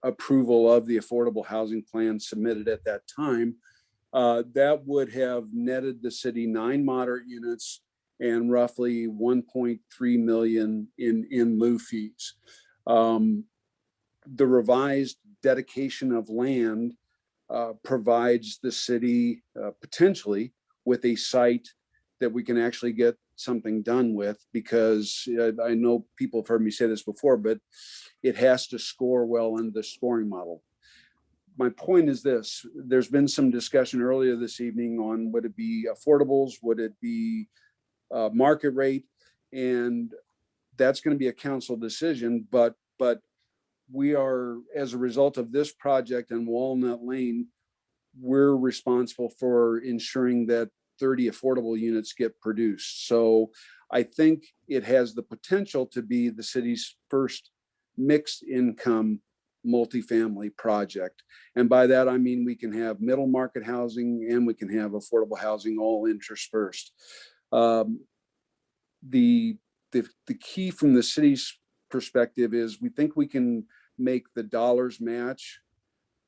approval of the affordable housing plan submitted at that time. That would have netted the city 9 moderate units and roughly 1.3 million in lieu fees. The revised dedication of land provides the city potentially with a site that we can actually get something done with, because I know people have heard me say this before, but it has to score well in the scoring model. My point is this: there's been some discussion earlier this evening on would it be affordables, would it be market rate, and that's going to be a council decision. But we are, as a result of this project in Walnut Lane, we're responsible for ensuring that 30 affordable units get produced. So I think it has the potential to be the city's first mixed income multifamily project. And by that, I mean, we can have middle market housing and we can have affordable housing all interspersed. The key from the city's perspective is we think we can make the dollars match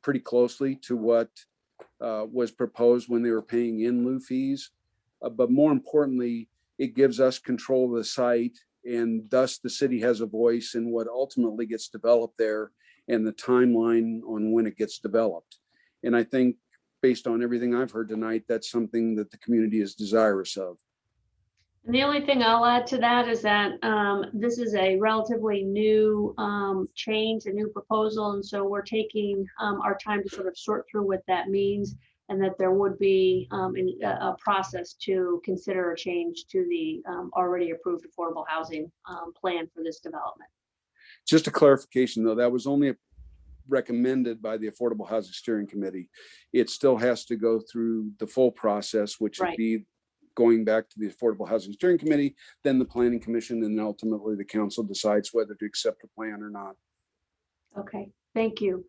pretty closely to what was proposed when they were paying in lieu fees. But more importantly, it gives us control of the site, and thus the city has a voice in what ultimately gets developed there and the timeline on when it gets developed. And I think based on everything I've heard tonight, that's something that the community is desirous of. And the only thing I'll add to that is that this is a relatively new change, a new proposal. And so we're taking our time to sort of sort through what that means, and that there would be a process to consider a change to the already approved affordable housing plan for this development. Just a clarification though, that was only recommended by the Affordable Housing Steering Committee. It still has to go through the full process, which would Right. be going back to the Affordable Housing Steering Committee, then the Planning Commission, and then ultimately the council decides whether to accept a plan or not. Okay, thank you.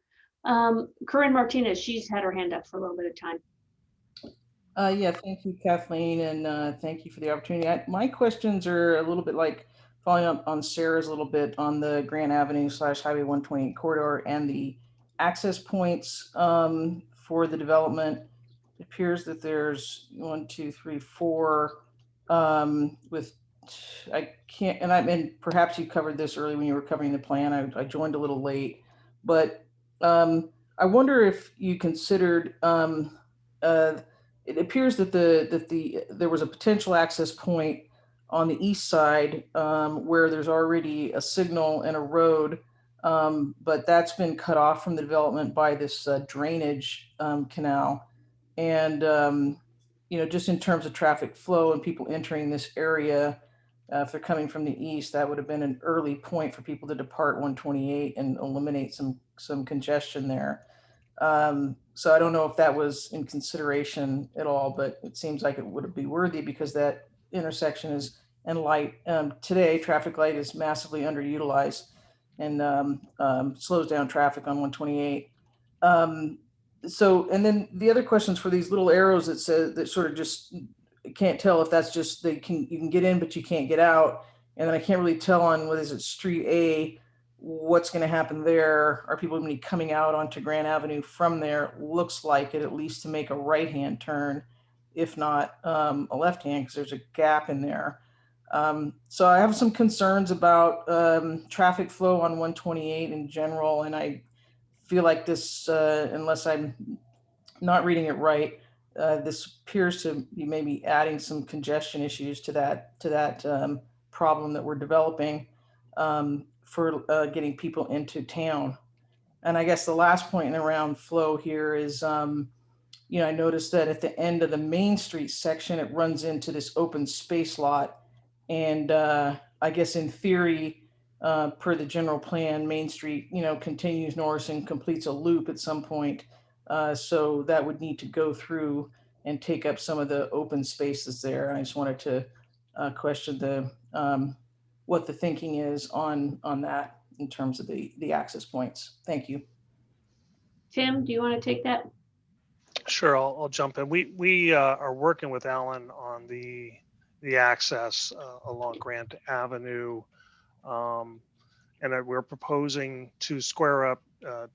Corinne Martinez, she's had her hand up for a little bit of time. Yeah, thank you, Kathleen, and thank you for the opportunity. My questions are a little bit like following up on Sarah's a little bit on the Grant Avenue / Highway 128 corridor and the access points for the development. It appears that there's 1, 2, 3, 4 with, I can't, and perhaps you covered this early when you were covering the plan. I joined a little late, but I wonder if you considered, it appears that there was a potential access point on the east side where there's already a signal and a road, but that's been cut off from the development by this drainage canal. And, just in terms of traffic flow and people entering this area, if they're coming from the east, that would have been an early point for people to depart 128 and eliminate some congestion there. So I don't know if that was in consideration at all, but it seems like it would be worthy because that intersection is, and light, today traffic light is massively underutilized and slows down traffic on 128. So, and then the other questions for these little arrows that says that sort of just can't tell if that's just you can get in but you can't get out, and then I can't really tell on what is it, Street A, what's going to happen there. Are people going to be coming out onto Grant Avenue from there? Looks like it, at least to make a right-hand turn, if not a left-hand, because there's a gap in there. So I have some concerns about traffic flow on 128 in general, and I feel like this, unless I'm not reading it right, this appears to be maybe adding some congestion issues to that problem that we're developing for getting people into town. And I guess the last point around flow here is, I noticed that at the end of the Main Street section, it runs into this open space lot. And I guess in theory, per the general plan, Main Street, continues north and completes a loop at some point. So that would need to go through and take up some of the open spaces there. I just wanted to question what the thinking is on that in terms of the access points. Thank you. Tim, do you want to take that? Sure, I'll jump in. We are working with Alan on the access along Grant Avenue, and we're proposing to square up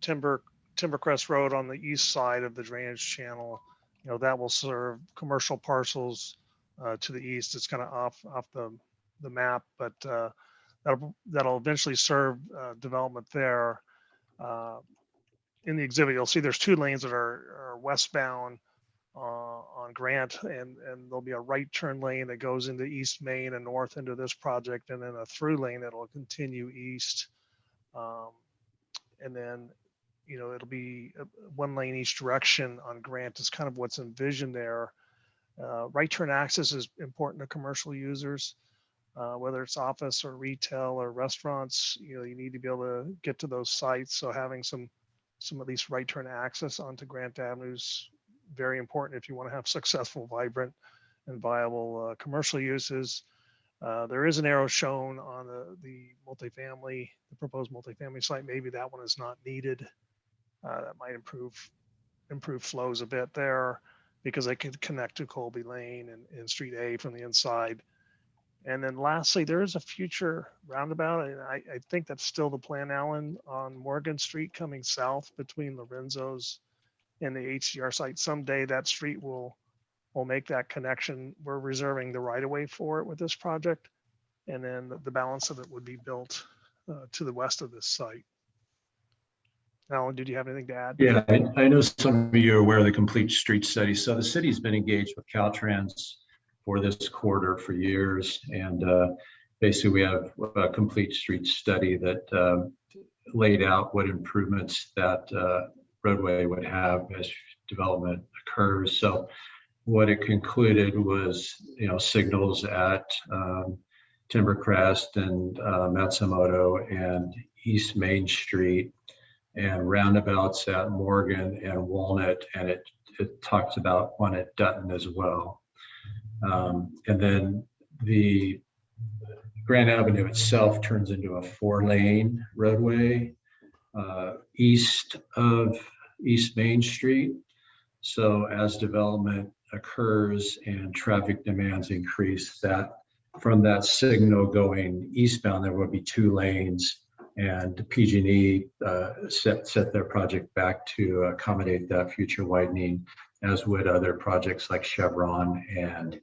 Timbercrest Road on the east side of the drainage channel. That will serve commercial parcels to the east. It's kind of off the map, but that'll eventually serve development there. In the exhibit, you'll see there's 2 lanes that are westbound on Grant, and there'll be a right turn lane that goes into East Main and north into this project, and then a through lane that'll continue east. And then, it'll be 1 lane each direction on Grant is kind of what's envisioned there. Right turn access is important to commercial users, whether it's office or retail or restaurants. You need to be able to get to those sites. So having some at least right turn access onto Grant Avenue is very important if you want to have successful, vibrant, and viable commercial uses. There is an arrow shown on the proposed multifamily site. Maybe that one is not needed. That might improve flows a bit there because they could connect to Colby Lane and Street A from the inside. And then lastly, there is a future roundabout, and I think that's still the plan, Alan, on Morgan Street coming south between Lorenzo's and the HDR site. Someday that street will make that connection. We're reserving the right of way for it with this project. And then the balance of it would be built to the west of this site. Alan, did you have anything to add? Yeah, I know some of you are aware of the complete street study. So the city's been engaged with Caltrans for this corridor for years. And basically we have a complete street study that laid out what improvements that roadway would have as development occurs. So what it concluded was, signals at Timbercrest and Matsumoto and East Main Street, and roundabouts at Morgan and Walnut, and it talks about one at Dutton as well. And then the Grand Avenue itself turns into a 4-lane roadway east of East Main Street. So as development occurs and traffic demands increase, that from that signal going eastbound, there will be 2 lanes, and PG&E set their project back to accommodate that future widening, as would other projects like Chevron and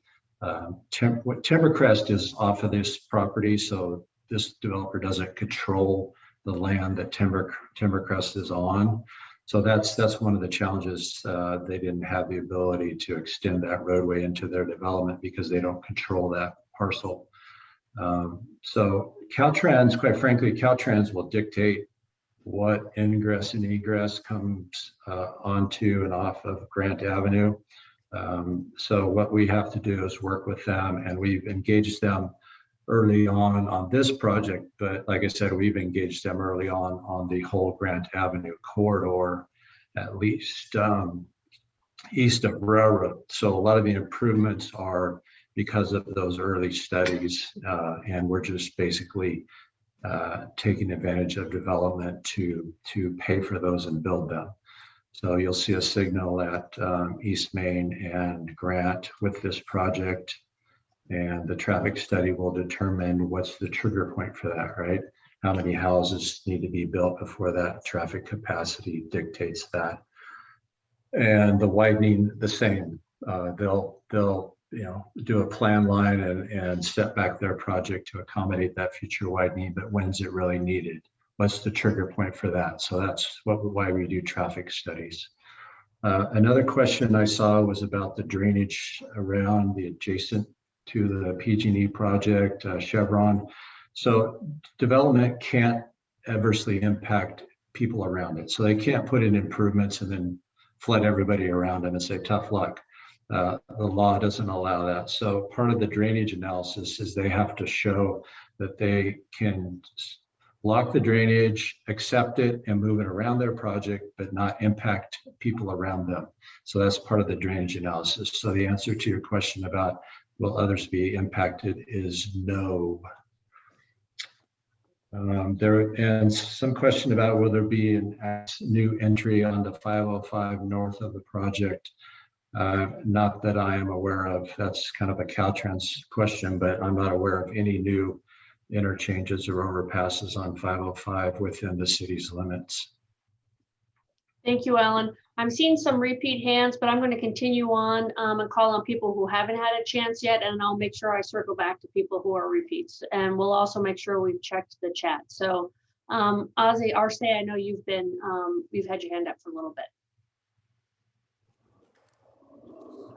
Timbercrest is off of this property, so this developer doesn't control the land that Timbercrest is on. So that's one of the challenges. They didn't have the ability to extend that roadway into their development because they don't control that parcel. So Caltrans, quite frankly, Caltrans will dictate what ingress and egress comes onto and off of Grant Avenue. So what we have to do is work with them, and we've engaged them early on this project, but like I said, we've engaged them early on the whole Grant Avenue corridor, at least east of Railroad. So a lot of the improvements are because of those early studies, and we're just basically taking advantage of development to pay for those and build them. So you'll see a signal at East Main and Grant with this project, and the traffic study will determine what's the trigger point for that, right? How many houses need to be built before that traffic capacity dictates that. And the widening, the same. They'll do a plan line and set back their project to accommodate that future widening, but when's it really needed? What's the trigger point for that? So that's why we do traffic studies. Another question I saw was about the drainage around the adjacent to the PG&E project, Chevron. So development can't adversely impact people around it. So they can't put in improvements and then flood everybody around them and say, tough luck. The law doesn't allow that. So part of the drainage analysis is they have to show that they can block the drainage, accept it, and move it around their project, but not impact people around them. So that's part of the drainage analysis. So the answer to your question about will others be impacted is no. And some question about will there be a new entry on the 505 north of the project. Not that I am aware of. That's kind of a Caltrans question, but I'm not aware of any new interchanges or overpasses on 505 within the city's limits. Thank you, Alan. I'm seeing some repeat hands, but I'm going to continue on and call on people who haven't had a chance yet, and I'll make sure I circle back to people who are repeats. And we'll also make sure we've checked the chat. So Ozzy, Arce, I know you've had your hand up for a little bit.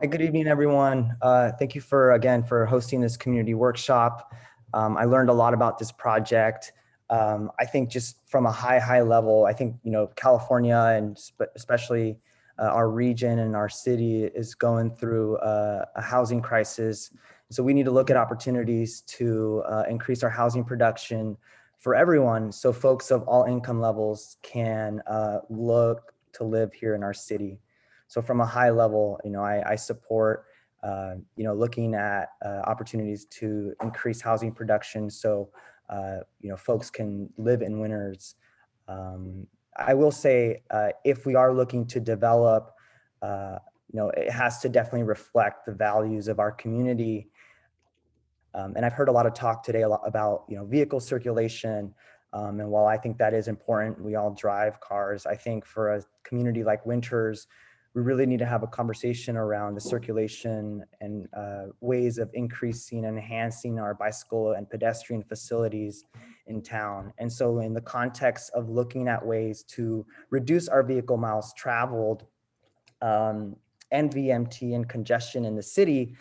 Hi, good evening, everyone. Thank you again for hosting this community workshop. I learned a lot about this project. I think just from a high level, I think, California and especially our region and our city is going through a housing crisis. So we need to look at opportunities to increase our housing production for everyone, so folks of all income levels can look to live here in our city. So from a high level, I support looking at opportunities to increase housing production so folks can live in winters. I will say, if we are looking to develop, it has to definitely reflect the values of our community. And I've heard a lot of talk today about vehicle circulation. And while I think that is important, we all drive cars. I think for a community like Winters, we really need to have a conversation around the circulation and ways of increasing and enhancing our bicycle and pedestrian facilities in town. And so in the context of looking at ways to reduce our vehicle miles traveled and VMT and congestion in the city,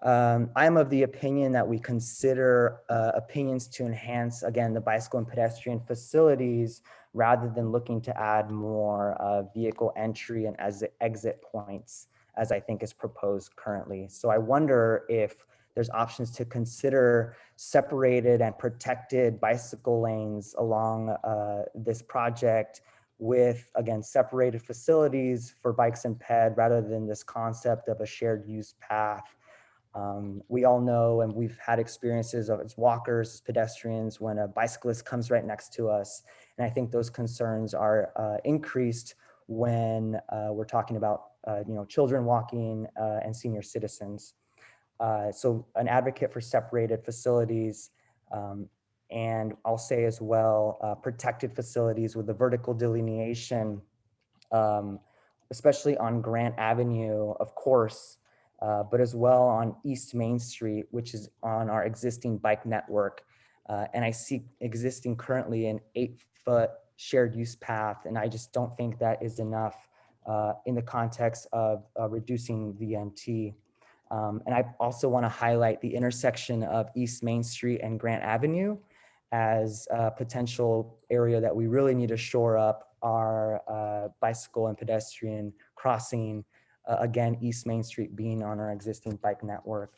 I'm of the opinion that we consider opinions to enhance, again, the bicycle and pedestrian facilities rather than looking to add more vehicle entry and exit points, as I think is proposed currently. So I wonder if there's options to consider separated and protected bicycle lanes along this project with, again, separated facilities for bikes and ped rather than this concept of a shared use path. We all know, and we've had experiences of as walkers, as pedestrians, when a bicyclist comes right next to us. And I think those concerns are increased when we're talking about children walking and senior citizens. So an advocate for separated facilities, and I'll say as well, protected facilities with the vertical delineation, especially on Grant Avenue, of course, but as well on East Main Street, which is on our existing bike network. And I see existing currently an 8-foot shared use path, and I just don't think that is enough in the context of reducing VMT. And I also want to highlight the intersection of East Main Street and Grant Avenue as a potential area that we really need to shore up our bicycle and pedestrian crossing. Again, East Main Street being on our existing bike network.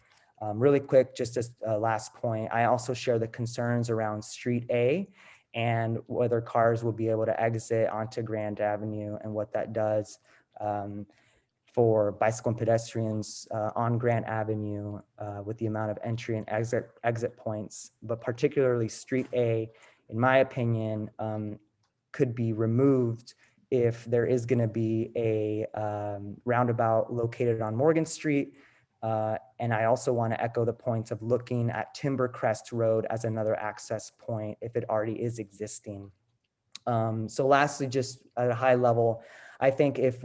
Really quick, just as a last point, I also share the concerns around Street A and whether cars will be able to exit onto Grand Avenue and what that does for bicycle and pedestrians on Grant Avenue with the amount of entry and exit points, but particularly Street A, in my opinion, could be removed if there is going to be a roundabout located on Morgan Street. And I also want to echo the points of looking at Timbercrest Road as another access point if it already is existing. So lastly, just at a high level, I think if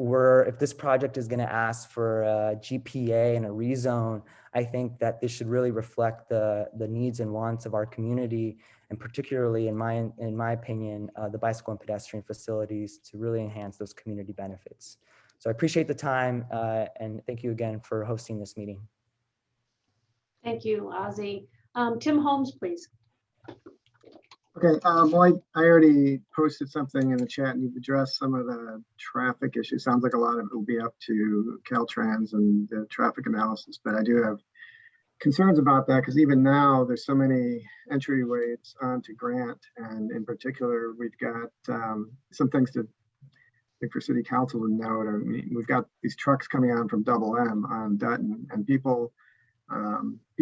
this project is going to ask for a GPA and a rezone, I think that this should really reflect the needs and wants of our community, and particularly in my opinion, the bicycle and pedestrian facilities to really enhance those community benefits. So I appreciate the time and thank you again for hosting this meeting. Thank you, Ozzy. Tim Holmes, please. Okay, well, I already posted something in the chat and you've addressed some of the traffic issues. Sounds like a lot of it will be up to Caltrans and the traffic analysis, but I do have concerns about that because even now there's so many entryways onto Grant, and in particular, we've got some things to I think for City Council to note. I mean, we've got these trucks coming on from Double M on Dutton, and people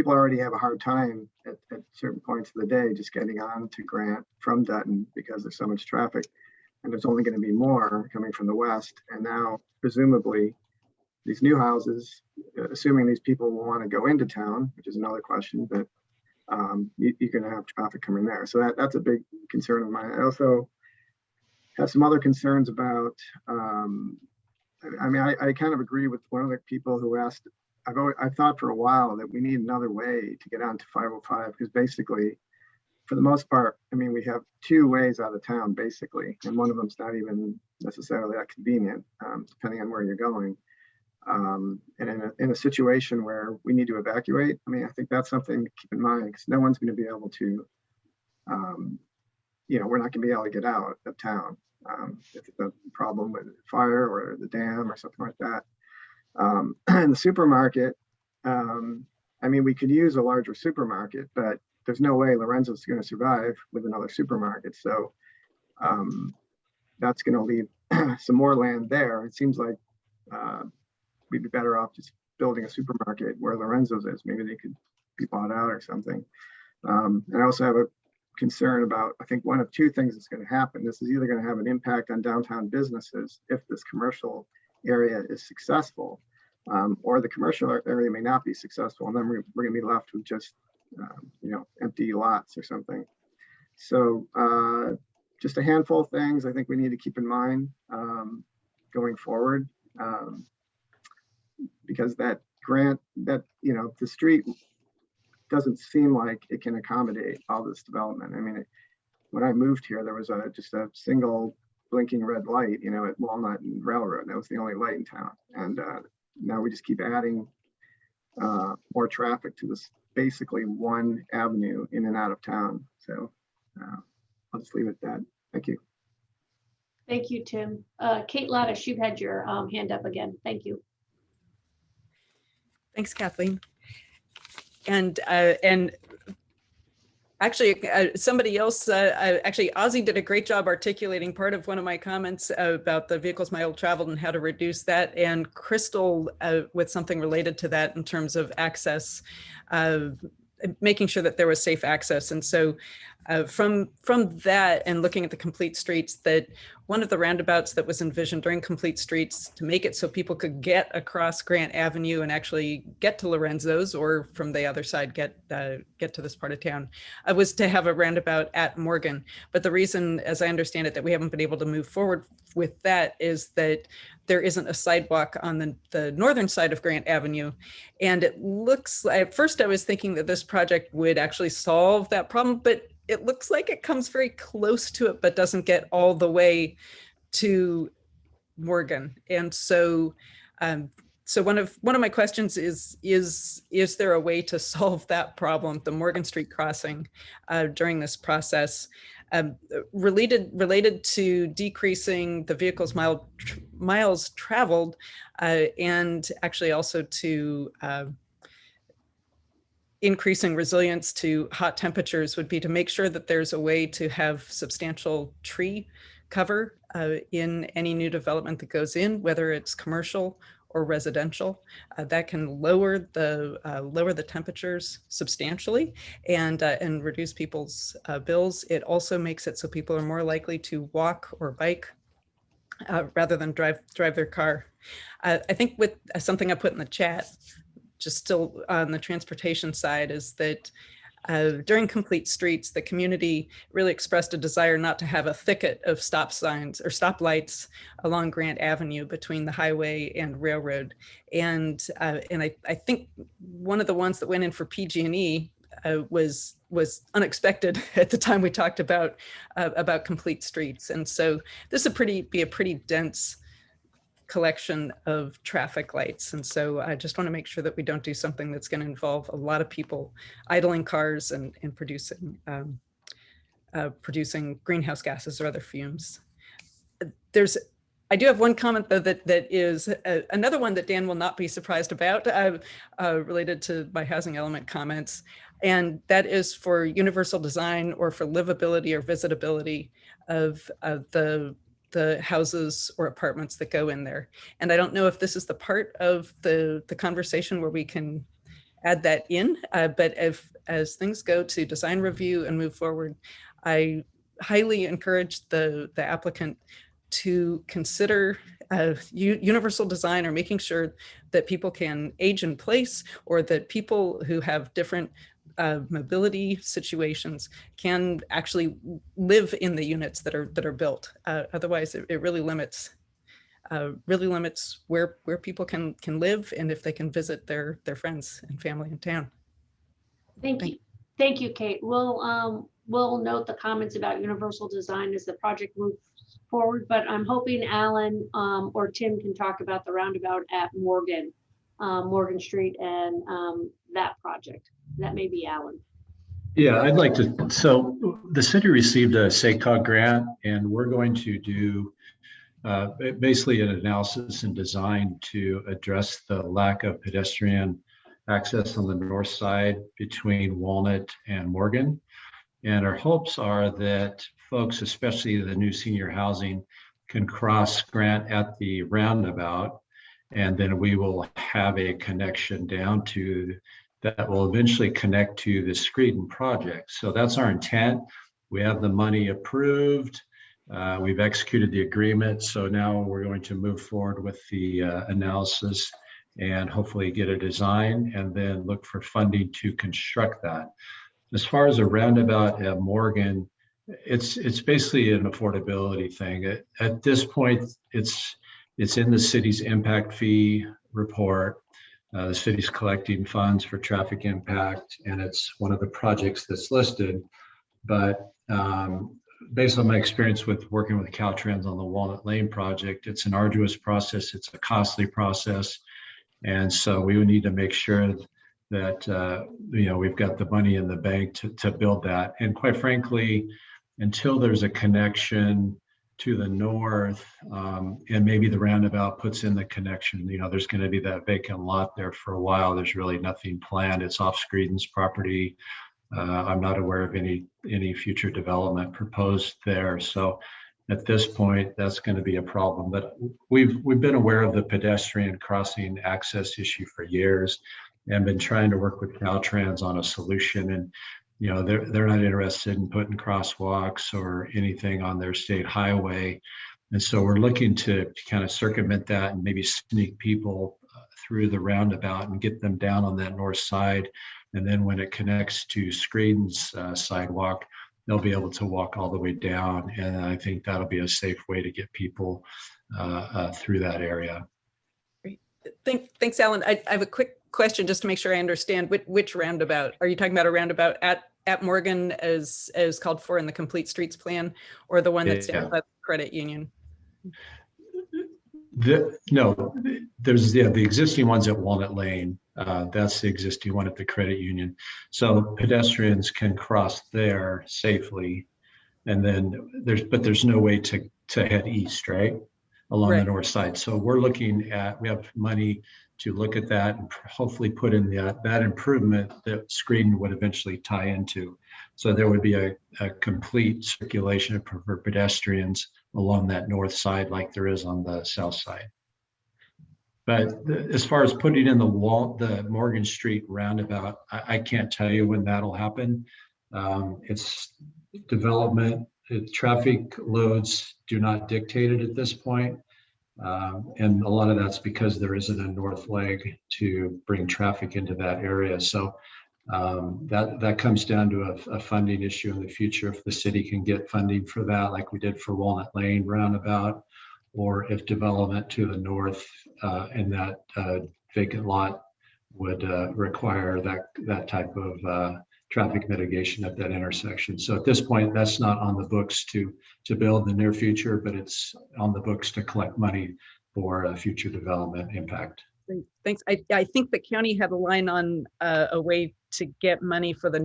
already have a hard time at certain points of the day just getting on to Grant from Dutton because there's so much traffic, and there's only going to be more coming from the west. And now presumably these new houses, assuming these people will want to go into town, which is another question, but you're going to have traffic coming there. So that's a big concern of mine. I also have some other concerns about, I mean, I kind of agree with one of the people who asked, I thought for a while that we need another way to get onto 505, because basically, for the most part, I mean, we have two ways out of town, basically, and one of them's not even necessarily that convenient, depending on where you're going. And in a situation where we need to evacuate, I mean, I think that's something to keep in mind, because no one's going to be able to, we're not going to be able to get out of town if it's a problem with fire or the dam or something like that. And the supermarket, I mean, we could use a larger supermarket, but there's no way Lorenzo's going to survive with another supermarket. So that's going to leave some more land there. It seems like we'd be better off just building a supermarket where Lorenzo's is. Maybe they could be bought out or something. And I also have a concern about, I think one of two things that's going to happen. This is either going to have an impact on downtown businesses if this commercial area is successful, or the commercial area may not be successful, and then we're going to be left with just empty lots or something. So just a handful of things I think we need to keep in mind going forward, because that grant, that the street doesn't seem like it can accommodate all this development. I mean, when I moved here, there was just a single blinking red light, at Walnut and Railroad. That was the only light in town. And now we just keep adding more traffic to this basically one avenue in and out of town. So I'll just leave it at that. Thank you. Thank you, Tim. Kate Lattish, you've had your hand up again. Thank you. Thanks, Kathleen. And actually, somebody else, actually, Ozzy did a great job articulating part of one of my comments about the vehicles mile traveled and how to reduce that. And Crystal with something related to that in terms of access, making sure that there was safe access. And so from that and looking at the complete streets, that one of the roundabouts that was envisioned during complete streets to make it so people could get across Grant Avenue and actually get to Lorenzo's, or from the other side get to this part of town, was to have a roundabout at Morgan. But the reason, as I understand it, that we haven't been able to move forward with that is that there isn't a sidewalk on the northern side of Grant Avenue. And it looks, at first I was thinking that this project would actually solve that problem, but it looks like it comes very close to it, but doesn't get all the way to Morgan. And so, so one of my questions is there a way to solve that problem, the Morgan Street crossing, during this process, related to decreasing the vehicles miles traveled, and actually also to increasing resilience to hot temperatures, would be to make sure that there's a way to have substantial tree cover in any new development that goes in, whether it's commercial or residential. That can lower the temperatures substantially and reduce people's bills. It also makes it so people are more likely to walk or bike rather than drive their car. I think with something I put in the chat, just still on the transportation side, is that during Complete Streets, the community really expressed a desire not to have a thicket of stop signs or stop lights along Grant Avenue between the highway and railroad. And I think one of the ones that went in for PG&E was unexpected at the time we talked about Complete Streets. And so this would be a pretty dense collection of traffic lights. And so I just want to make sure that we don't do something that's going to involve a lot of people idling cars and producing greenhouse gases or other fumes. I do have one comment though that is another one that Dan will not be surprised about, related to my housing element comments. And that is for universal design or for livability or visitability of the houses or apartments that go in there. And I don't know if this is the part of the conversation where we can add that in, but as things go to design review and move forward, I highly encourage the applicant to consider universal design, or making sure that people can age in place, or that people who have different mobility situations can actually live in the units that are built. Otherwise, it really limits where people can live and if they can visit their friends and family in town. Thank you, Kate. We'll note the comments about universal design as the project moves forward, but I'm hoping Alan or Tim can talk about the roundabout at Morgan Street and that project. That may be Alan. Yeah, I'd like to. So the city received a SACOG grant, and we're going to do basically an analysis and design to address the lack of pedestrian access on the north side between Walnut and Morgan. And our hopes are that folks, especially the new senior housing, can cross Grant at the roundabout, and then we will have a connection down to that will eventually connect to the Screeden project. So that's our intent. We have the money approved. We've executed the agreement. So now we're going to move forward with the analysis and hopefully get a design and then look for funding to construct that. As far as a roundabout at Morgan, it's basically an affordability thing. At this point, it's in the city's impact fee report. The city's collecting funds for traffic impact, and it's one of the projects that's listed. But based on my experience with working with Caltrans on the Walnut Lane project, it's an arduous process. It's a costly process. And so we would need to make sure that, we've got the money in the bank to build that. And quite frankly, until there's a connection to the north, and maybe the roundabout puts in the connection, there's going to be that vacant lot there for a while. There's really nothing planned. It's off Screeden's property. I'm not aware of any future development proposed there. So at this point, that's going to be a problem. But we've been aware of the pedestrian crossing access issue for years and been trying to work with Caltrans on a solution. And they're not interested in putting crosswalks or anything on their state highway. And so we're looking to kind of circumvent that and maybe sneak people through the roundabout and get them down on that north side. And then when it connects to Screeden's sidewalk, they'll be able to walk all the way down. And I think that'll be a safe way to get people through that area. Great. Thanks, Alan. I have a quick question just to make sure I understand which roundabout. Are you talking about a roundabout at Morgan as called for in the Complete Streets plan, or the one that's down by the credit union? No, there's the existing ones at Walnut Lane. That's the existing one at the credit union. So pedestrians can cross there safely. And then there's no way to head east, right? Along the north side. So we're looking at, we have money to look at that and hopefully put in that improvement that Screeden would eventually tie into. So there would be a complete circulation for pedestrians along that north side like there is on the south side. But as far as putting in the Morgan Street roundabout, I can't tell you when that'll happen. It's development, traffic loads do not dictate it at this point. And a lot of that's because there isn't a north leg to bring traffic into that area. So that comes down to a funding issue in the future. If the city can get funding for that, like we did for Walnut Lane roundabout, or if development to the north in that vacant lot would require that type of traffic mitigation at that intersection. So at this point, that's not on the books to build in the near future, but it's on the books to collect money for a future development impact. Thanks. I think the county had a line on a way to get money for the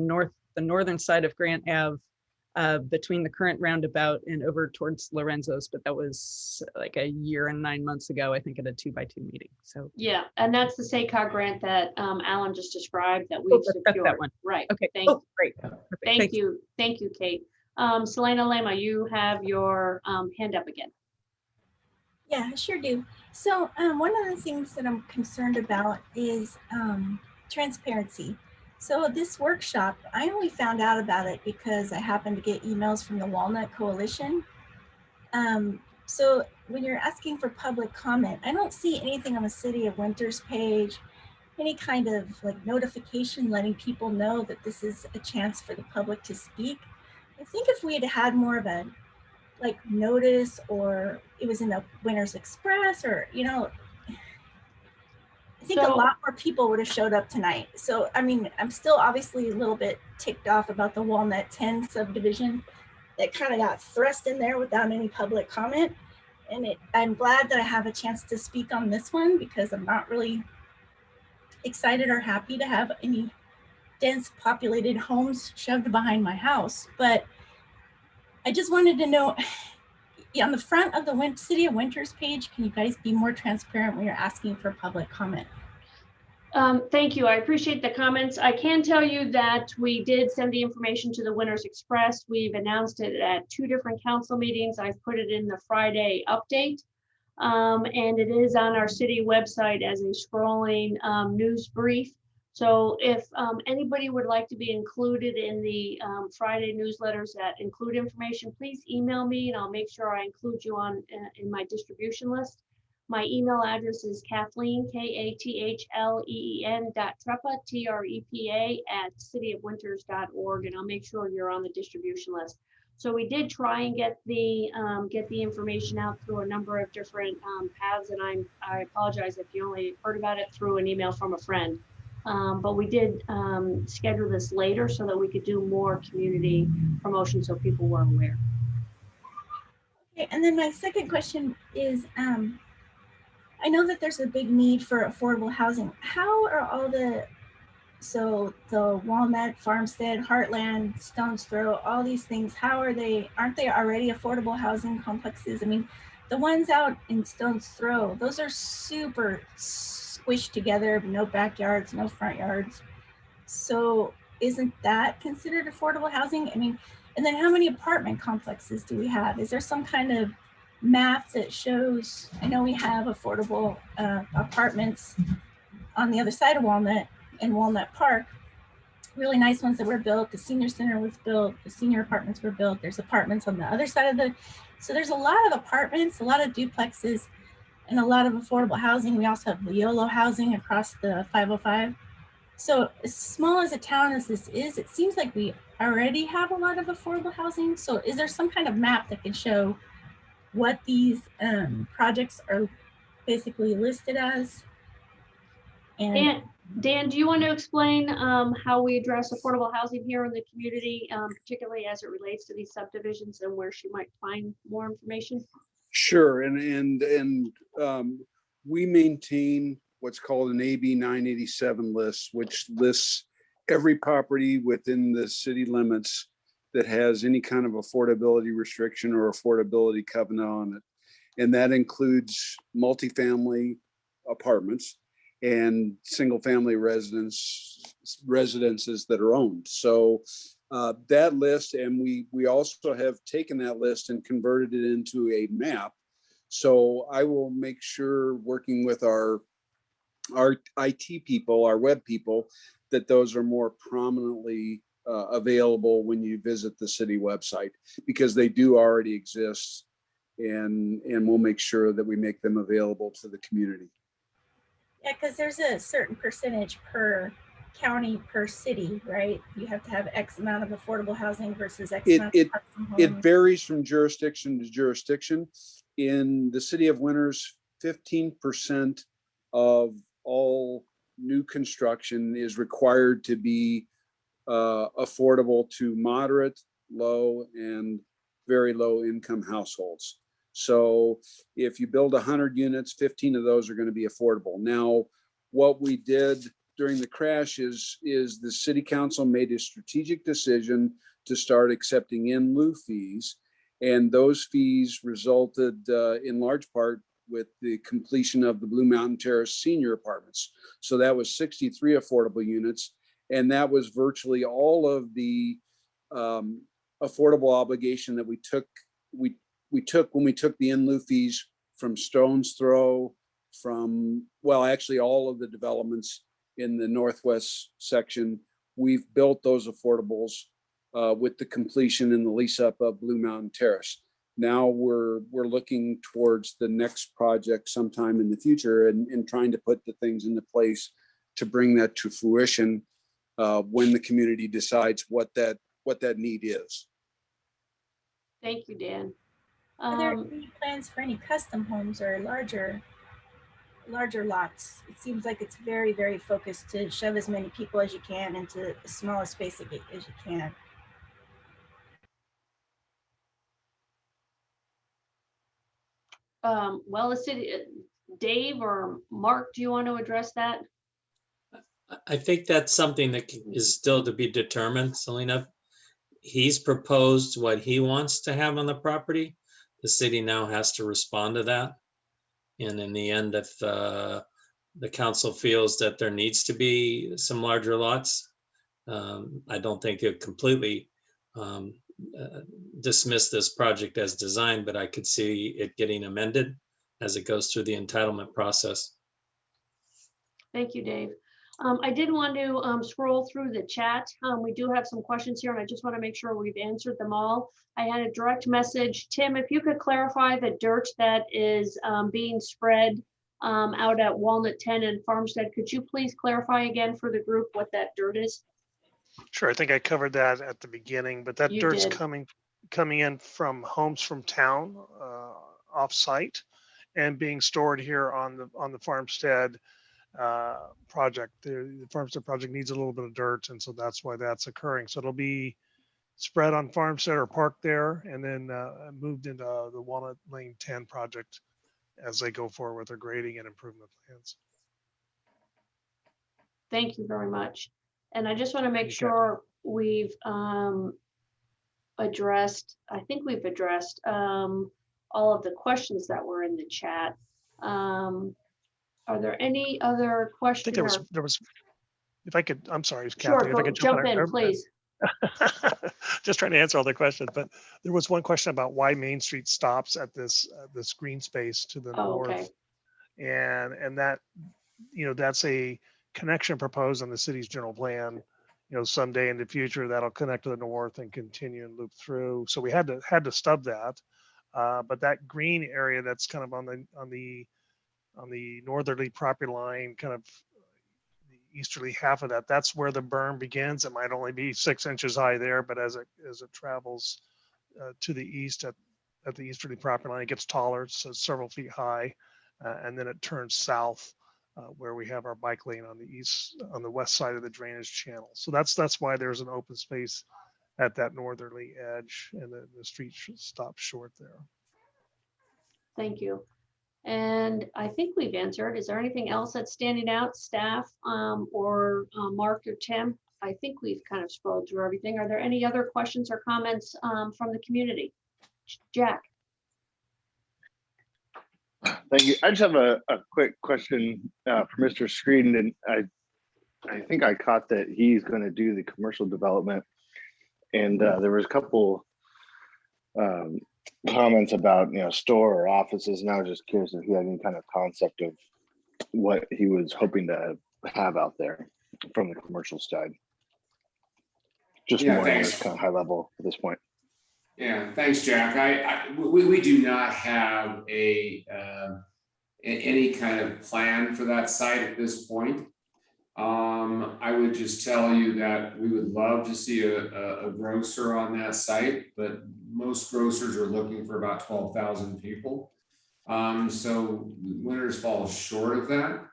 northern side of Grant Ave between the current roundabout and over towards Lorenzo's, but that was like a year and 9 months ago, I think, at a 2x2 meeting. So yeah, and that's the SACOG grant that Alan just described that we've secured. That one. Right. Okay. Great. Thank you. Thank you, Kate. Selena Lema, you have your hand up again. Yeah, I sure do. So one of the things that I'm concerned about is transparency. So this workshop, I only found out about it because I happened to get emails from the Walnut Coalition. So when you're asking for public comment, I don't see anything on the City of Winters page, any kind of like notification letting people know that this is a chance for the public to speak. I think if we had had more of a like notice, or it was in the Winters Express, or I think a lot more people would have showed up tonight. So, I mean, I'm still obviously a little bit ticked off about the Walnut 10 subdivision that kind of got thrust in there without any public comment. And I'm glad that I have a chance to speak on this one because I'm not really excited or happy to have any dense populated homes shoved behind my house. But I just wanted to know, on the front of the City of Winters page, can you guys be more transparent when you're asking for public comment? Thank you. I appreciate the comments. I can tell you that we did send the information to the Winters Express. We've announced it at 2 different council meetings. I've put it in the Friday update, and it is on our city website as a scrolling news brief. So if anybody would like to be included in the Friday newsletters that include information, please email me and I'll make sure I include you in my distribution list. My email address is Kathleen, Kathleen.trepa, Trepa, @cityofwinters.org, and I'll make sure you're on the distribution list. So we did try and get the information out through a number of different paths, and I apologize if you only heard about it through an email from a friend. But we did schedule this later so that we could do more community promotion so people were aware. Okay, and then my second question is, I know that there's a big need for affordable housing. How are all so the Walnut, Farmstead, Heartland, Stone's Throw, all these things, aren't they already affordable housing complexes? I mean, the ones out in Stone's Throw, those are super squished together, no backyards, no front yards. So isn't that considered affordable housing? I mean, and then how many apartment complexes do we have? Is there some kind of map that shows, I know we have affordable apartments on the other side of Walnut in Walnut Park, really nice ones that were built. The senior center was built, the senior apartments were built. There's apartments on the other side of so there's a lot of apartments, a lot of duplexes, and a lot of affordable housing. We also have the Yolo housing across the 505. So as small as a town as this is, it seems like we already have a lot of affordable housing. So is there some kind of map that can show what these projects are basically listed as? And Dan, do you want to explain how we address affordable housing here in the community, particularly as it relates to these subdivisions and where she might find more information? Sure, and we maintain what's called an AB 987 list, which lists every property within the city limits that has any kind of affordability restriction or affordability covenant on it. And that includes multifamily apartments and single family residences that are owned. So that list, and we also have taken that list and converted it into a map. So I will make sure, working with our IT people, our web people, that those are more prominently available when you visit the city website, because they do already exist, and we'll make sure that we make them available to the community. yeah, because there's a certain percentage per county per city, right? You have to have X amount of affordable housing versus X amount of parks and homes. It varies from jurisdiction to jurisdiction. In the city of Winters, 15% of all new construction is required to be affordable to moderate, low, and very low income households. So if you build 100 units, 15 of those are going to be affordable. Now, what we did during the crash is the city council made a strategic decision to start accepting in lieu fees. And those fees resulted in large part with the completion of the Blue Mountain Terrace senior apartments. So that was 63 affordable units. And that was virtually all of the affordable obligation that we took when we took the in lieu fees from Stone's Throw, actually all of the developments in the northwest section. We've built those affordables with the completion and the lease up of Blue Mountain Terrace. Now we're looking towards the next project sometime in the future and trying to put the things into place to bring that to fruition when the community decides what that need is. Thank you, Dan. Are there any plans for any custom homes or larger lots? It seems like it's very, very focused to shove as many people as you can into the smallest space as you can. Well, the city, Dave or Mark, do you want to address that? I think that's something that is still to be determined, Selena. He's proposed what he wants to have on the property. The city now has to respond to that. And in the end, if the council feels that there needs to be some larger lots, I don't think it completely dismiss this project as designed, but I could see it getting amended as it goes through the entitlement process. Thank you, Dave. I did want to scroll through the chat. We do have some questions here, and I just want to make sure we've answered them all. I had a direct message. Tim, if you could clarify the dirt that is being spread out at Walnut 10 and Farmstead, could you please clarify again for the group what that dirt is? Sure, I think I covered that at the beginning, but that dirt's coming in from homes from town, off-site, and being stored here on the Farmstead project. The Farmstead project needs a little bit of dirt, and so that's why that's occurring. So it'll be spread on Farmstead or parked there, and then moved into the Walnut Lane 10 project as they go forward with their grading and improvement plans. Thank you very much. And I just want to make you, sure we've addressed, I think we've addressed all of the questions that were in the chat. Are there any other I questions? think there was, if I could, I'm sorry, Sure, Kathy, if I could jump in, or- please. just trying to answer all the questions, but there was one question about why Main Street stops at this green space to the north. Okay. And that, that's a connection proposed on the city's general plan. Someday in the future that'll connect to the north and continue and loop through. So we had to stub that. But that green area that's kind of on the northerly property line, kind of the easterly half of that, that's where the berm begins. It might only be 6 inches high there, but as it travels to the east at the easterly property line, it gets taller, so it's several feet high, and then it turns south where we have our bike lane on the west side of the drainage channel. So that's why there's an open space at that northerly edge, and the street stops short there. Thank you. And I think we've answered. Is there anything else that's standing out, staff or Mark or Tim? I think we've kind of scrolled through everything. Are there any other questions or comments from the community? Jack. Thank you. I just have a quick question for Mr. Screeden, and I think I caught that he's going to do the commercial development, and there was a couple comments about store or offices, and I was just curious if he had any kind of concept of what he was hoping to have out there from the commercial side. Just more kind of high level at this point. Yeah, thanks, Jack. We do not have any kind of plan for that site at this point. I would just tell you that we would love to see a grocer on that site, but most grocers are looking for about 12,000 people. So Winters falls short of that.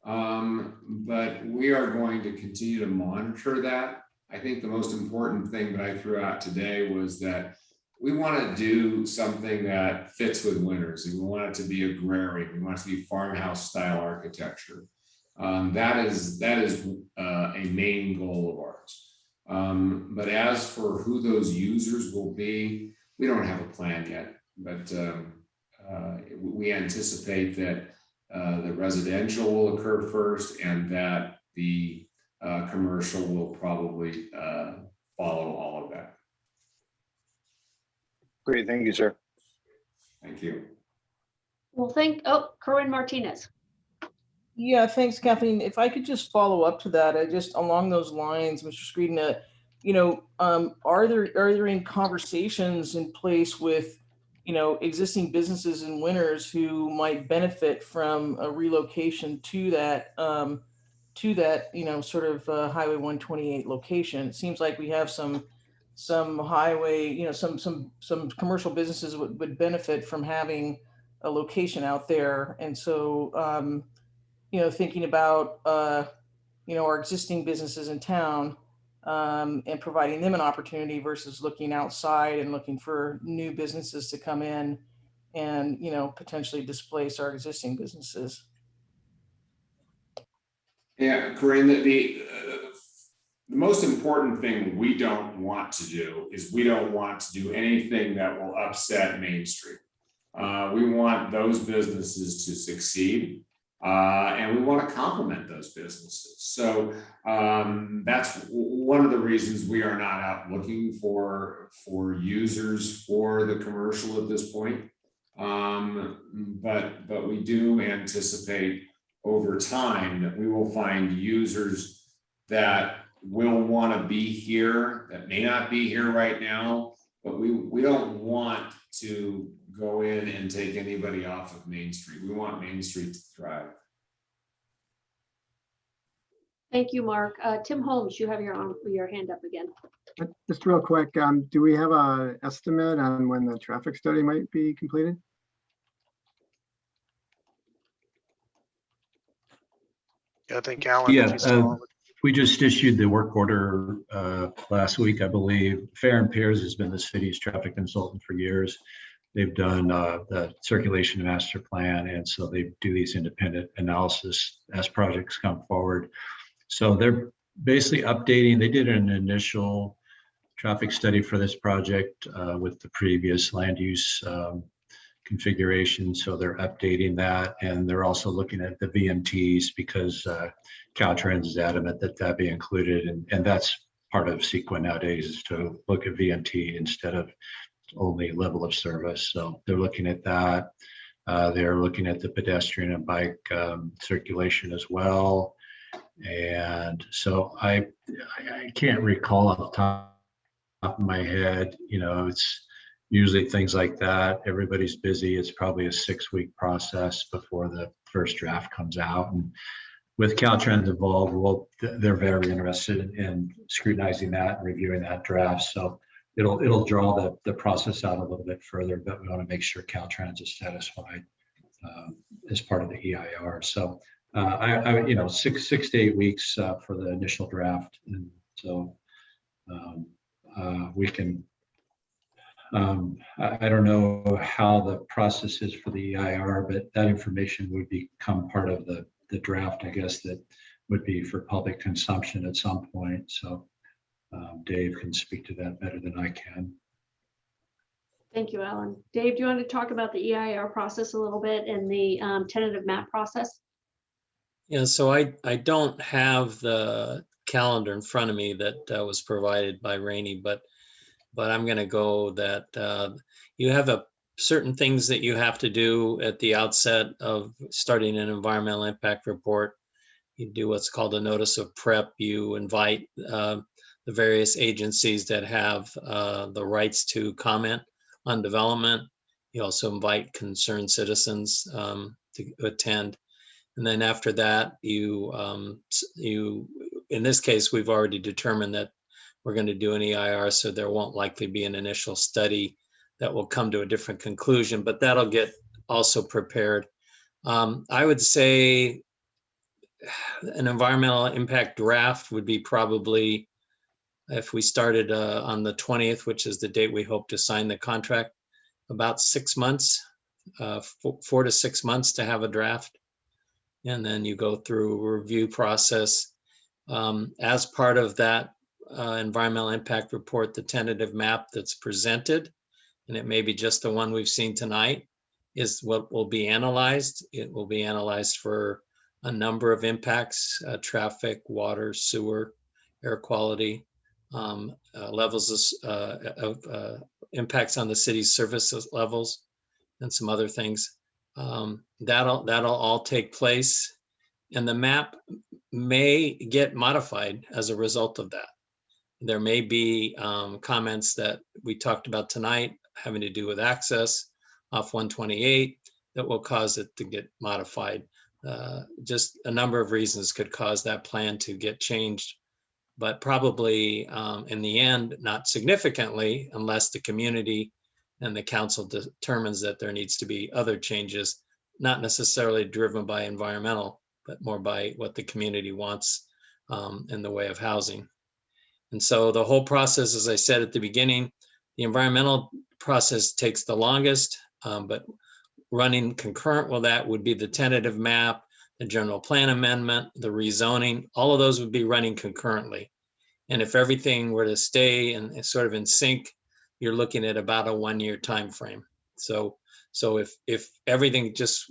But we are going to continue to monitor that. I think the most important thing that I threw out today was that we want to do something that fits with Winters. We want it to be agrarian. We want it to be farmhouse style architecture. That is a main goal of ours. But as for who those users will be, we don't have a plan yet. But we anticipate that the residential will occur first, and that the commercial will probably follow all of that. Great, thank you, sir. Thank you. Well, Corinne Martinez. Yeah, thanks, Kathleen. If I could just follow up to that, just along those lines, Mr. Screeden, are there any conversations in place with, existing businesses in Winters who might benefit from a relocation to that, sort of Highway 128 location? It seems like we have some highway, some commercial businesses would benefit from having a location out there. And so, thinking about, our existing businesses in town and providing them an opportunity versus looking outside and looking for new businesses to come in and, potentially displace our existing businesses. Yeah, Corinne, the most important thing we don't want to do is we don't want to do anything that will upset Main Street. We want those businesses to succeed, and we want to complement those businesses. So that's one of the reasons we are not out looking for users for the commercial at this point. But we do anticipate over time that we will find users that will want to be here, that may not be here right now, but we don't want to go in and take anybody off of Main Street. We want Main Street to thrive. Thank you, Mark. Tim Holmes, you have your hand up again. Just real quick, do we have an estimate on when the traffic study might be completed? Yeah, I think Alan. Yeah, we just issued the work order last week, I believe. Farron Pierce has been the city's traffic consultant for years. they've done the circulation master plan, and so they do these independent analysis as projects come forward. So they're basically updating. They did an initial traffic study for this project with the previous land use configuration. So they're updating that, and they're also looking at the VMTs because Caltrans is adamant that that be included, and that's part of CEQA nowadays is to look at VMT instead of only level of service. So they're looking at that. They're looking at the pedestrian and bike circulation as well. And so I can't recall off the top of my head, it's usually things like that. Everybody's busy. It's probably a 6-week process before the first draft comes out. And with Caltrans involved, well, they're very interested in scrutinizing that and reviewing that draft. So it'll draw the process out a little bit further, but we want to make sure Caltrans is satisfied as part of the EIR. So I 6 to 8 weeks for the initial draft, and so we can. I don't know how the process is for the EIR, but that information would become part of the draft, I guess, that would be for public consumption at some point. So Dave can speak to that better than I can. Thank you, Alan. Dave, do you want to talk about the EIR process a little bit and the tentative map process? Yeah, so I don't have the calendar in front of me that was provided by Rainey, but I'm going to go that you have certain things that you have to do at the outset of starting an environmental impact report. You do what's called a notice of prep. You invite the various agencies that have the rights to comment on development. You also invite concerned citizens to attend. And then after that, you in this case, we've already determined that we're going to do an EIR, so there won't likely be an initial study that will come to a different conclusion, but that'll get also prepared. I would say an environmental impact draft would be probably, if we started on the 20th, which is the date we hope to sign the contract, about 6 months, 4 to 6 months to have a draft. And then you go through a review process. As part of that environmental impact report, the tentative map that's presented, and it may be just the one we've seen tonight, is what will be analyzed. It will be analyzed for a number of impacts: traffic, water, sewer, air quality, levels of impacts on the city's services levels, and some other things. That'll all take place, and the map may get modified as a result of that. There may be comments that we talked about tonight having to do with access off 128 that will cause it to get modified. Just a number of reasons could cause that plan to get changed, but probably in the end, not significantly, unless the community and the council determines that there needs to be other changes, not necessarily driven by environmental, but more by what the community wants in the way of housing. And so the whole process, as I said at the beginning, the environmental process takes the longest, but running concurrent with that would be the tentative map, the general plan amendment, the rezoning. All of those would be running concurrently. And if everything were to stay and sort of in sync, you're looking at about a 1-year time frame. So if everything just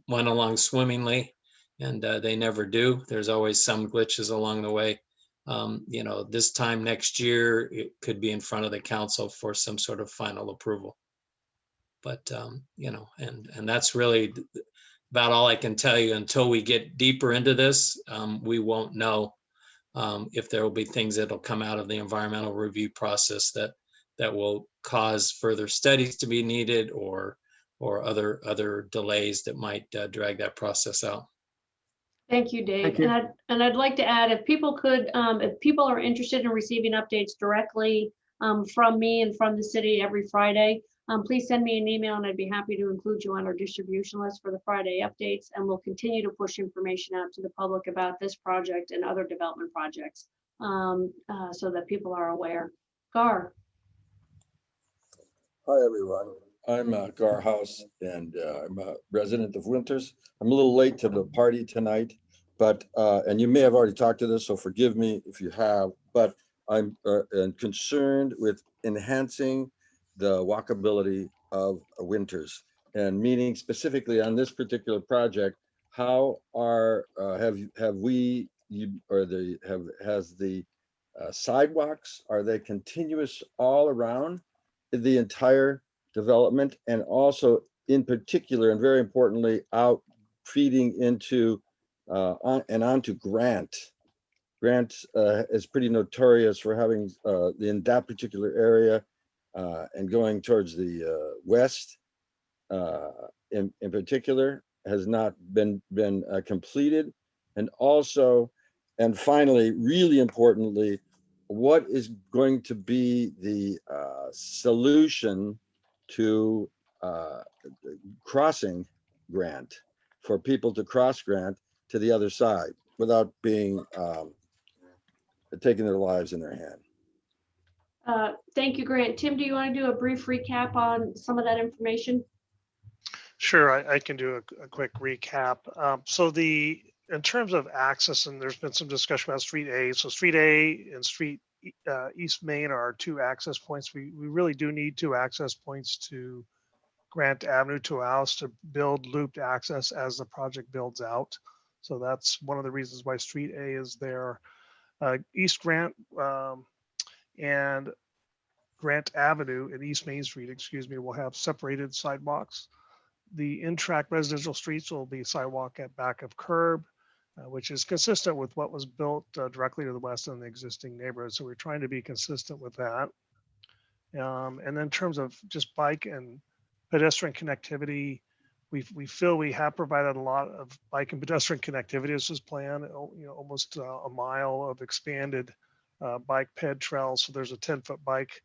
went along swimmingly, and they never do, there's always some glitches along the way. This time next year, it could be in front of the council for some sort of final approval. But, and that's really about all I can tell you. Until we get deeper into this, we won't know if there will be things that'll come out of the environmental review process that will cause further studies to be needed, or other delays that might drag that process out. Thank you, Dave. Thank you. And I'd like to add, if people are interested in receiving updates directly from me and from the city every Friday, please send me an email and I'd be happy to include you on our distribution list for the Friday updates. And we'll continue to push information out to the public about this project and other development projects so that people are aware. Gar. Hi, everyone. I'm Gar House, and I'm a resident of Winters. I'm a little late to the party tonight, but and you may have already talked to this, so forgive me if you have. But I'm concerned with enhancing the walkability of Winters, and meaning specifically on this particular project. How are have we you or the has the sidewalks, are they continuous all around the entire development, and also in particular and very importantly out feeding into and onto Grant. Grant is pretty notorious for having in that particular area and going towards the west in particular has not been completed. And also, and finally, really importantly, what is going to be the solution to crossing Grant, for people to cross Grant to the other side without being taking their lives in their hand? Thank you, Grant. Tim, do you want to do a brief recap on some of that information? Sure, I can do a quick recap. So in terms of access, and there's been some discussion about Street A. So Street A and Street East Main are our two access points. We really do need two access points to Grant Avenue to allow us to build looped access as the project builds out. So that's one of the reasons why Street A is there. East Grant and Grant Avenue and East Main Street, excuse me, will have separated sidewalks. The in-track residential streets will be sidewalk at back of curb, which is consistent with what was built directly to the west in the existing neighborhood. So we're trying to be consistent with that. And then in terms of just bike and pedestrian connectivity, we feel we have provided a lot of bike and pedestrian connectivity as this plan, you know, almost a mile of expanded bike ped trails. So there's a 10-foot bike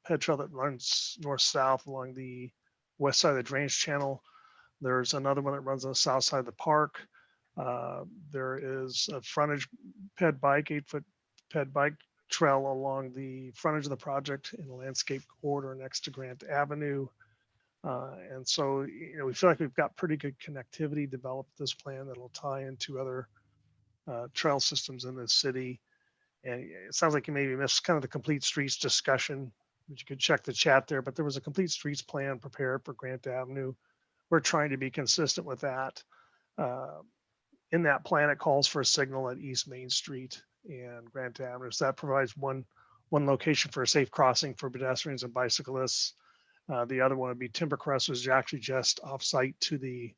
ped trail that runs north-south along the west side of the drainage channel. There's another one that runs on the south side of the park. There is a frontage ped bike, 8-foot ped bike trail along the frontage of the project in the landscape corridor next to Grant Avenue. And so, you know, we feel like we've got pretty good connectivity developed this plan that'll tie into other trail systems in the city. And it sounds like you maybe missed kind of the complete streets discussion, but you could check the chat there, but there was a complete streets plan prepared for Grant Avenue. We're trying to be consistent with that. In that plan, it calls for a signal at East Main Street and Grant Avenue. So that provides one location for a safe crossing for pedestrians and bicyclists. The other one would be Timbercrest, which is actually just off-site to the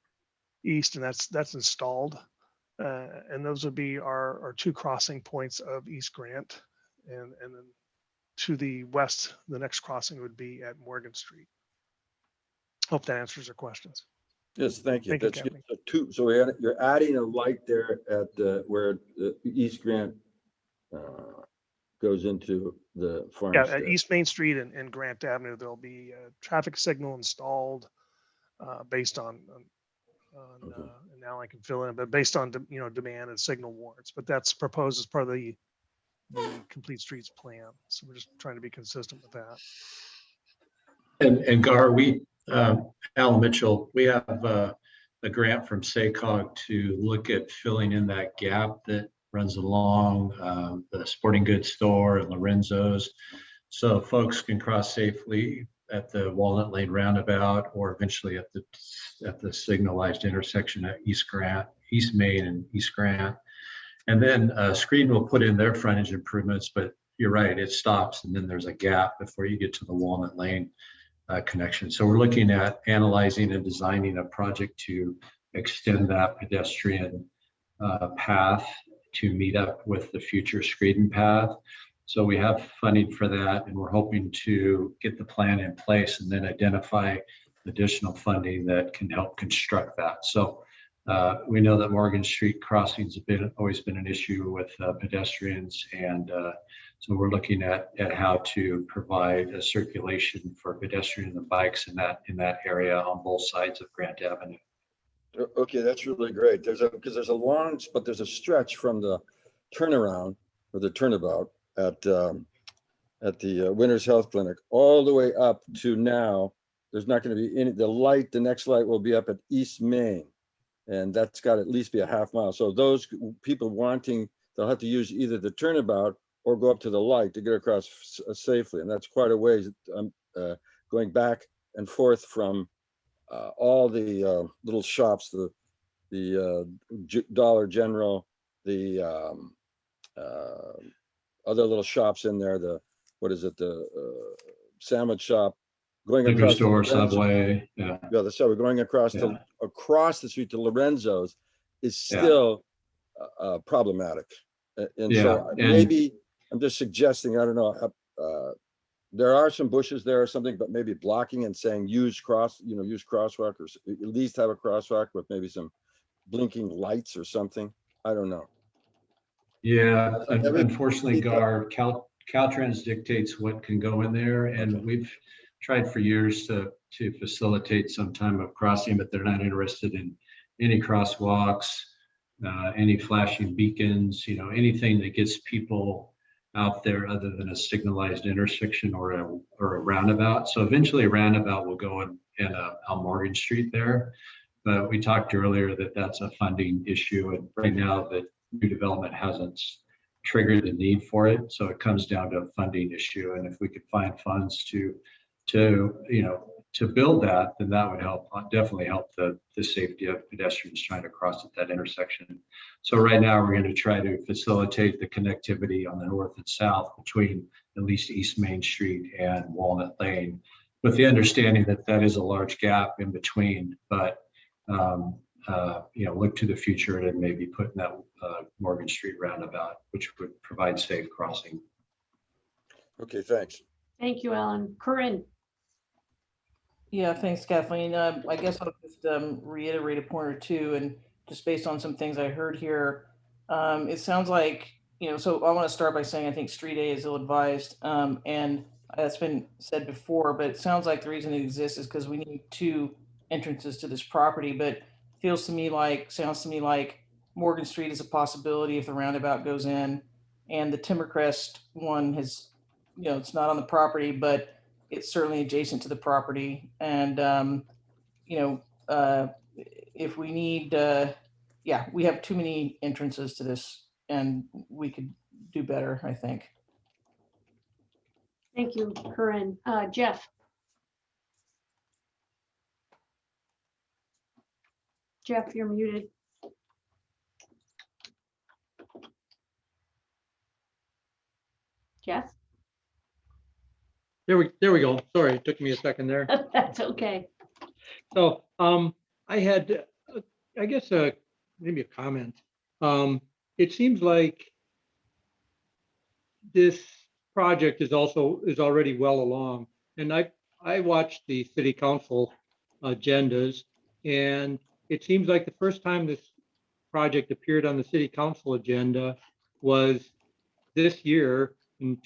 east, and that's installed. And those would be our two crossing points of East Grant. And then to the west, the next crossing would be at Morgan Street. Hope that answers your questions. Yes, thank you. Thank you, That's Kathleen. two. So you're adding a light there at where the East Grant goes into the Yeah, Farmstead. at East Main Street and Grant Avenue, there'll be a traffic signal installed based on Okay. and now I can fill in, but based on demand and signal warrants. But that's proposed as part of the complete streets plan. So we're just trying to be consistent with that. And Gar, Alan Mitchell, we have a grant from SACOG to look at filling in that gap that runs along the sporting goods store and Lorenzo's, so folks can cross safely at the Walnut Lane roundabout, or eventually at the signalized intersection at East Main and East Grant. And then Screen will put in their frontage improvements, but you're right, it stops and then there's a gap before you get to the Walnut Lane connection. So we're looking at analyzing and designing a project to extend that pedestrian path to meet up with the future Screen path. So we have funding for that, and we're hoping to get the plan in place and then identify additional funding that can help construct that. So we know that Morgan Street crossings have always been an issue with pedestrians, and so we're looking at how to provide a circulation for pedestrians and bikes in that area on both sides of Grant Avenue. Okay, that's really great. There's a stretch from the turnaround or the turnabout at the Winters Health Clinic all the way up to now there's not going to be any, the next light will be up at East Main. And that's got to at least be a half mile. So those people wanting, they'll have to use either the turnabout or go up to the light to get across safely. And that's quite a ways going back and forth from all the little shops, the Dollar General, the other little shops in there, the sandwich shop, going Liquor across store, to Lorenzo. Subway, yeah. Yeah, the subway going across Yeah. across the street to Lorenzo's is Yeah. still problematic. And Yeah, so and- maybe I'm just suggesting, I don't know, there are some bushes there or something, but maybe blocking and saying use crosswalk, or at least have a crosswalk with maybe some blinking lights or something. I don't know. Yeah, unfortunately, Gar, Caltrans dictates what can go in there, and we've tried for years to facilitate some time of crossing, but they're not interested in any crosswalks, any flashing beacons, anything that gets people out there other than a signalized intersection or a roundabout. So eventually a roundabout will go in on Morgan Street there. But we talked earlier that that's a funding issue, and right now the new development hasn't triggered the need for it. So it comes down to a funding issue. And if we could find funds to build that, then that would definitely help the safety of pedestrians trying to cross at that intersection. So right now we're going to try to facilitate the connectivity on the north and south between at least East Main Street and Walnut Lane, with the understanding that that is a large gap in between, but look to the future and maybe putting that Morgan Street roundabout, which would provide safe crossing. Okay, thanks. Thank you, Alan. Corinne. Yeah, thanks, Kathleen. I guess I'll just reiterate a point or two, and just based on some things I heard here, it sounds like, so I want to start by saying I think Street A is ill-advised, and that's been said before, but it sounds like the reason it exists is because we need two entrances to this property, but sounds to me like Morgan Street is a possibility if the roundabout goes in, and the Timbercrest one has, it's not on the property, but it's certainly adjacent to the property. And, if we need, we have too many entrances to this, and we could do better, I think. Thank you, Corinne. Jeff. Jeff, you're muted. Jeff? There we go. Sorry, it took me a second there. That's okay. So I had, I guess, maybe a comment. It seems like this project is already well along, and I watched the city council agendas, and it seems like the first time this project appeared on the city council agenda was this year, in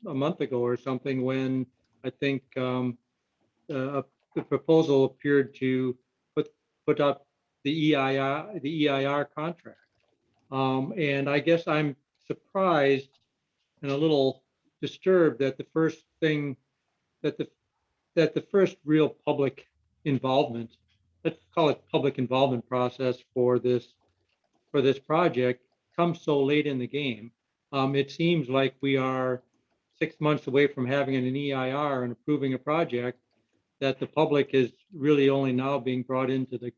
a month ago or something, when I think the proposal appeared to put up the EIR contract. And I guess I'm surprised and a little disturbed that the first thing that the first real public involvement, let's call it public involvement process for this project, comes so late in the game. It seems like we are 6 months away from having an EIR and approving a project that the public is really only now being brought into the,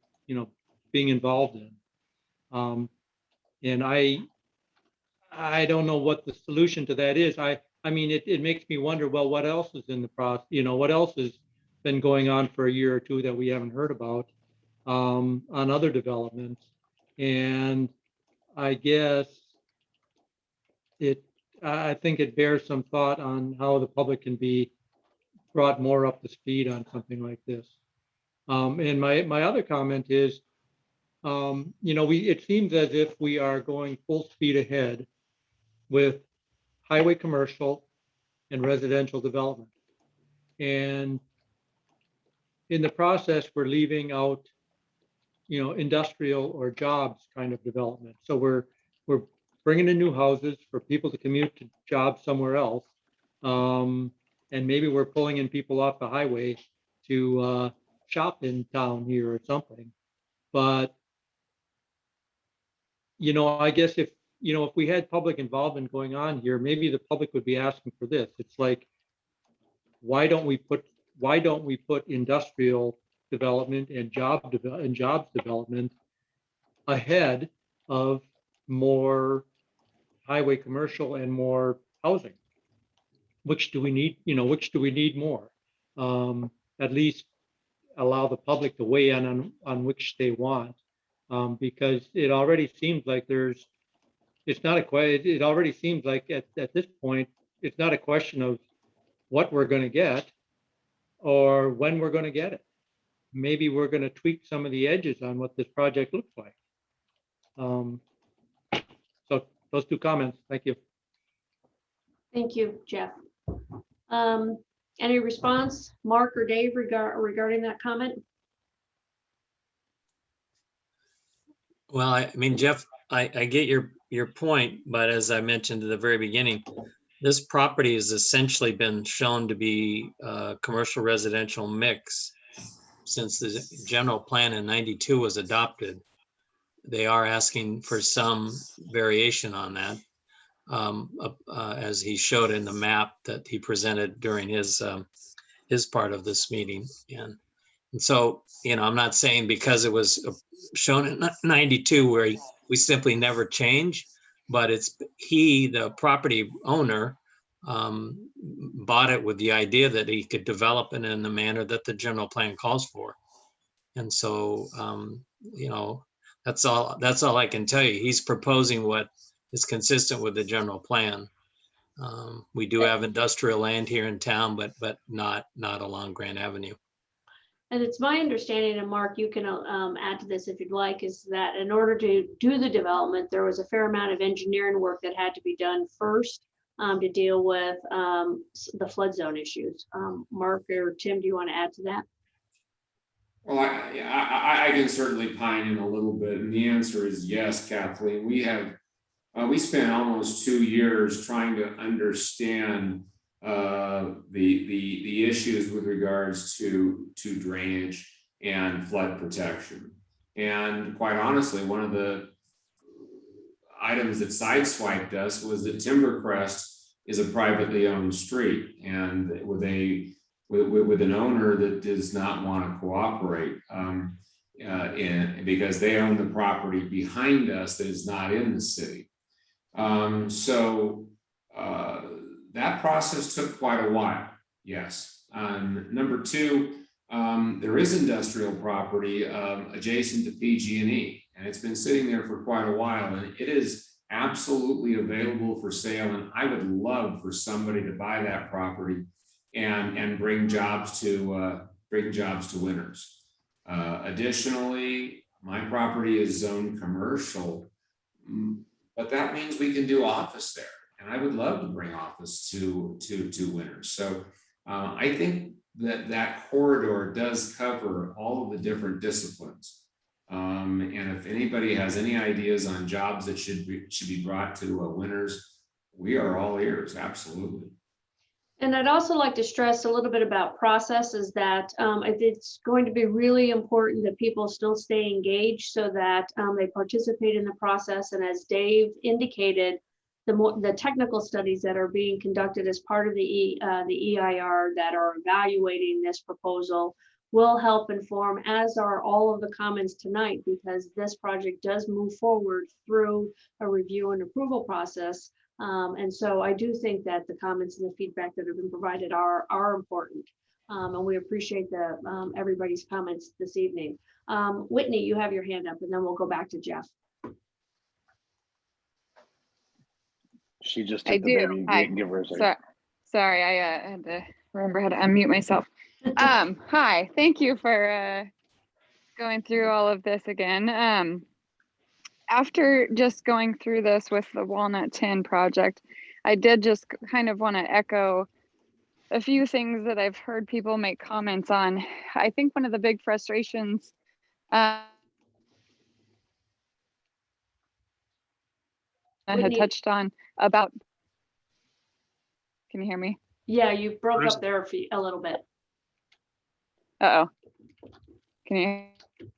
being involved in. And I don't know what the solution to that is. I mean, it makes me wonder, well, what else is in the process? What else has been going on for a year or two that we haven't heard about on other developments? And I guess I think it bears some thought on how the public can be brought more up to speed on something like this. And my other comment is, it seems as if we are going full speed ahead with highway commercial and residential development. And in the process, we're leaving out, industrial or jobs kind of development. So we're bringing in new houses for people to commute to jobs somewhere else. And maybe we're pulling in people off the highway to shop in town here or something. But, I guess if we had public involvement going on here, maybe the public would be asking for this. It's like, why don't we put industrial development and jobs development ahead of more highway commercial and more housing? Which do we need? Which do we need more? At least allow the public to weigh in on which they want, because it already seems like it already seems like at this point, it's not a question of what we're going to get or when we're going to get it. Maybe we're going to tweak some of the edges on what this project looks like. So those two comments. Thank you. Thank you, Jeff. Any response, Mark or Dave, regarding that comment? Well, I mean, Jeff, I get your point, but as I mentioned at the very beginning, this property has essentially been shown to be a commercial residential mix since the general plan in '92 was adopted. They are asking for some variation on that, as he showed in the map that he presented during his part of this meeting. And so, I'm not saying because it was shown in '92 where we simply never change, but it's the property owner, bought it with the idea that he could develop it in the manner that the general plan calls for. And so, that's all I can tell you. He's proposing what is consistent with the general plan. We do have industrial land here in town, but not along Grand Avenue. And it's my understanding, and Mark, you can add to this if you'd like, is that in order to do the development, there was a fair amount of engineering work that had to be done first to deal with the flood zone issues. Mark or Tim, do you want to add to that? Well, I can certainly pine in a little bit, and the answer is yes, Kathleen. We spent almost 2 years trying to understand the issues with regards to drainage and flood protection. And quite honestly, one of the items that sideswiped us was that Timbercrest is a privately owned street, and with an owner that does not want to cooperate, because they own the property behind us that is not in the city. That process took quite a while. Yes. Number two, there is industrial property adjacent to PG&E, and it's been sitting there for quite a while, and it is absolutely available for sale. And I would love for somebody to buy that property and bring jobs to Winters. Additionally, my property is zoned commercial, but that means we can do office there. And I would love to bring office to Winters. So I think that corridor does cover all of the different disciplines. And if anybody has any ideas on jobs that should be brought to Winters, we are all ears, absolutely. And I'd also like to stress a little bit about process is that it's going to be really important that people still stay engaged so that they participate in the process. And as Dave indicated, the technical studies that are being conducted as part of the EIR that are evaluating this proposal will help inform, as are all of the comments tonight, because this project does move forward through a review and approval process. And so I do think that the comments and the feedback that have been provided are important. And we appreciate everybody's comments this evening. Whitney, you have your hand up, and then we'll go back to Jeff. She just I took the do. baby. Hi. Give her a second. Sorry, I had to remember how to unmute myself. Hi, thank you for going through all of this again. After just going through this with the Walnut 10 project, I did just kind of want to echo a few things that I've heard people make comments on. I think one of the big frustrations had touched on about, can you hear me? Yeah, you broke up there a little bit. Uh-oh. Can you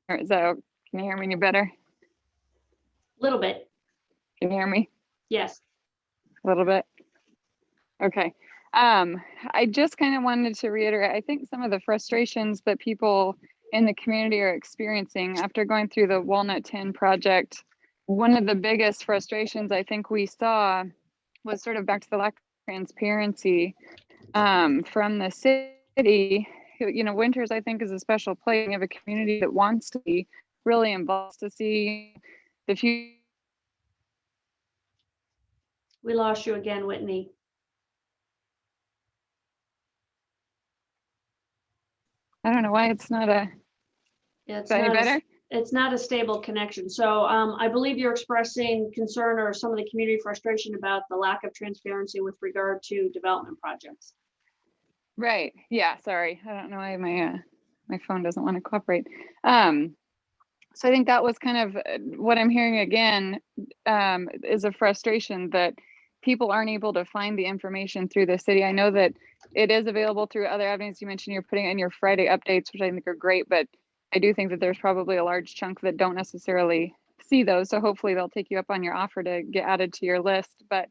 hear, is that, can you hear me any better? A little bit. Can you hear me? Yes. A little bit? Okay. I just kind of wanted to reiterate, I think some of the frustrations that people in the community are experiencing after going through the Walnut 10 project, one of the biggest frustrations I think we saw was sort of back to the lack of transparency from the city. You know, Winters, I think, is a special place of a community that wants to be really involved, to see the future. We lost you again, Whitney. I don't know why it's not a, Yeah, is that any better? It's not a stable connection. So I believe you're expressing concern or some of the community frustration about the lack of transparency with regard to development projects. Right. Yeah. Sorry. I don't know why my phone doesn't want to cooperate. So I think that was kind of what I'm hearing again, is a frustration that people aren't able to find the information through the city. I know that it is available through other avenues. You mentioned you're putting in your Friday updates, which I think are great, but I do think that there's probably a large chunk that don't necessarily see those. So hopefully they'll take you up on your offer to get added to your list. But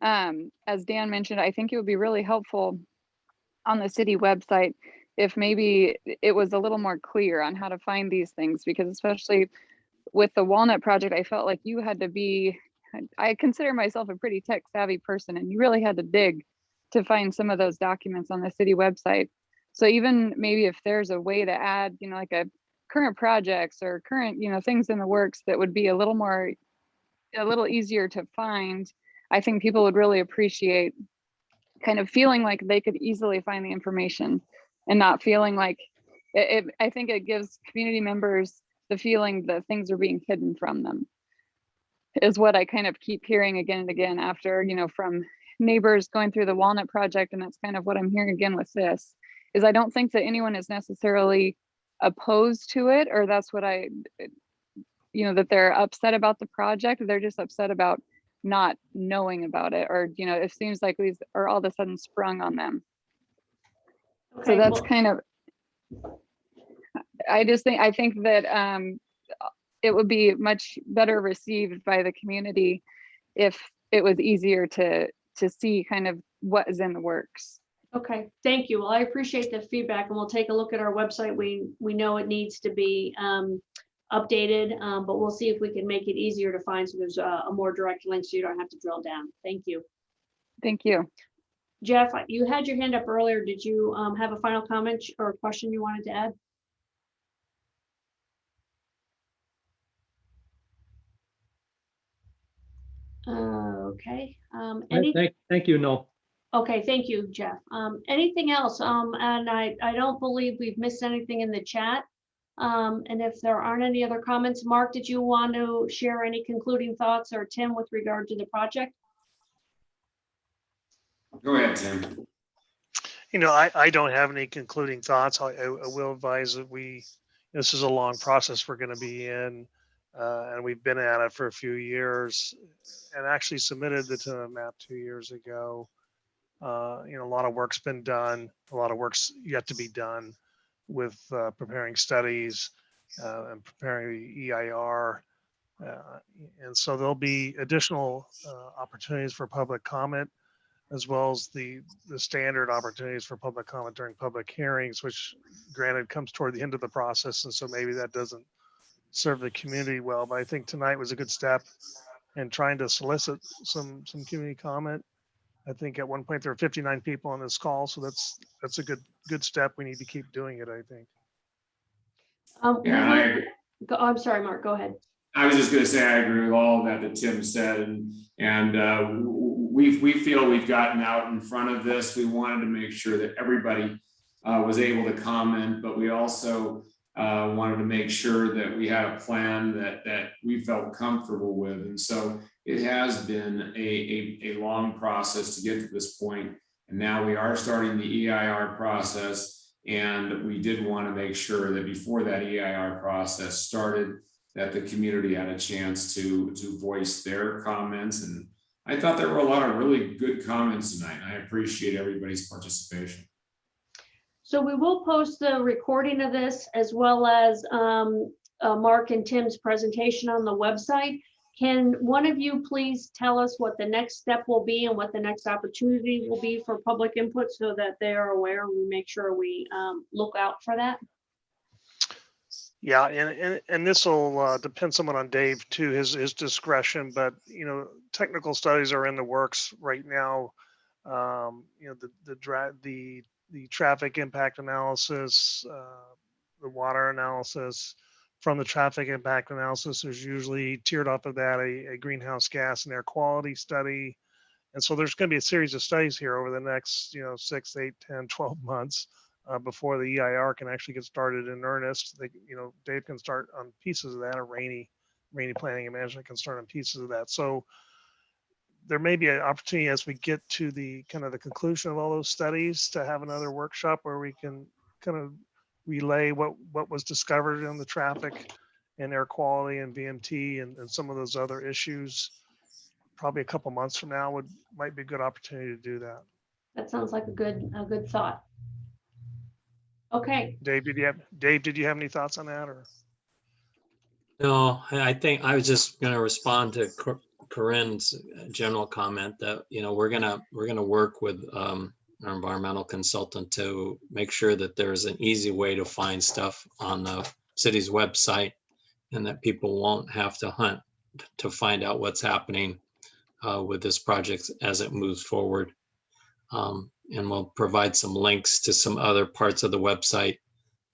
as Dan mentioned, I think it would be really helpful on the city website if maybe it was a little more clear on how to find these things, because especially with the Walnut project, I felt like you had to be, I consider myself a pretty tech savvy person, and you really had to dig to find some of those documents on the city website. So even maybe if there's a way to add, you know, like a current projects or current, you know, things in the works that would be a little easier to find, I think people would really appreciate kind of feeling like they could easily find the information and not feeling like I think it gives community members the feeling that things are being hidden from them, is what I kind of keep hearing again and again after, you know, from neighbors going through the Walnut project. And that's kind of what I'm hearing again with this, is I don't think that anyone is necessarily opposed to it, or that's what you know, that they're upset about the project. They're just upset about not knowing about it, or, you know, it seems like these are all of a sudden sprung on them. Okay, So that's well, kind of, I think that it would be much better received by the community if it was easier to see kind of what is in the works. okay, thank you. Well, I appreciate the feedback, and we'll take a look at our website. We know it needs to be updated, but we'll see if we can make it easier to find, so there's a more direct link so you don't have to drill down. Thank you. Thank you. Jeff, you had your hand up earlier. Did you have a final comment or question you wanted to add? Okay. Thank you, no. Okay, thank you, Jeff. Anything else? And I don't believe we've missed anything in the chat. And if there aren't any other comments, Mark, did you want to share any concluding thoughts, or Tim, with regard to the project? Go ahead, Tim. You know, I don't have any concluding thoughts. I will advise that this is a long process we're going to be in, and we've been at it for a few years, and actually submitted the tentative map 2 years ago. You know, a lot of work's been done. A lot of work's yet to be done with preparing studies and preparing the EIR. And so there'll be additional opportunities for public comment, as well as the standard opportunities for public comment during public hearings, which granted comes toward the end of the process. And so maybe that doesn't serve the community well, but I think tonight was a good step in trying to solicit some community comment. I think at one point there were 59 people on this call, so that's a good step. We need to keep doing it, I think. I'm sorry, Mark, go ahead. I was just going to say I agree with all that Tim said, and we feel we've gotten out in front of this. We wanted to make sure that everybody was able to comment, but we also wanted to make sure that we had a plan that we felt comfortable with. And so it has been a long process to get to this point. And now we are starting the EIR process. And we did want to make sure that before that EIR process started, that the community had a chance to voice their comments. And I thought there were a lot of really good comments tonight. I appreciate everybody's participation. So we will post the recording of this as well as Mark and Tim's presentation on the website. Can one of you please tell us what the next step will be and what the next opportunity will be for public input so that they are aware and we make sure we look out for that? Yeah, and this will depend somewhat on Dave too, his discretion, but you know, technical studies are in the works right now. You know, the traffic impact analysis, the water analysis. From the traffic impact analysis, there's usually tiered off of that a greenhouse gas and air quality study. And so there's going to be a series of studies here over the next, you know, 6, 8, 10, 12 months before the EIR can actually get started in earnest. They, you know, Dave can start on pieces of that, or Rainy Planning and Management can start on pieces of that. So there may be an opportunity as we get to the kind of the conclusion of all those studies to have another workshop where we can kind of relay what was discovered in the traffic and air quality and VMT and some of those other issues. Probably a couple months from now might be a good opportunity to do that. That sounds like a good thought. Okay. Dave, did you have any thoughts on that, or? No, I think I was just going to respond to Corinne's general comment that, you know, we're gonna work with our environmental consultant to make sure that there's an easy way to find stuff on the city's website and that people won't have to hunt to find out what's happening with this project as it moves forward. And we'll provide some links to some other parts of the website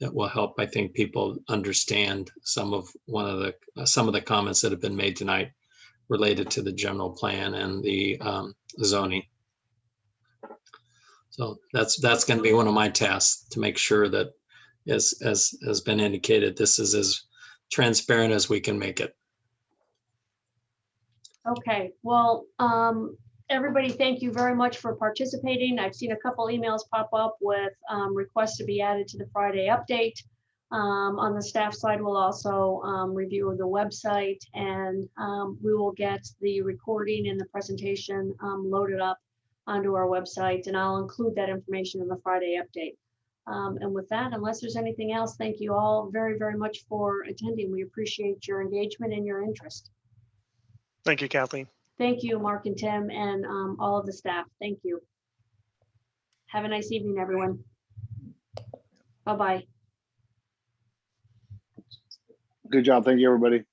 that will help, I think, people understand some of the comments that have been made tonight related to the general plan and the zoning. So that's going to be one of my tasks, to make sure that, as has been indicated, this is as transparent as we can make it. Okay, well, everybody, thank you very much for participating. I've seen a couple emails pop up with requests to be added to the Friday update. On the staff side, we'll also review the website, and we will get the recording and the presentation loaded up onto our website, and I'll include that information in the Friday update. And with that, unless there's anything else, thank you all very, very much for attending. We appreciate your engagement and your interest. Thank you, Kathleen. Thank you, Mark and Tim, and all of the staff. Thank you. Have a nice evening, everyone. Bye-bye. Good job. Thank you, everybody.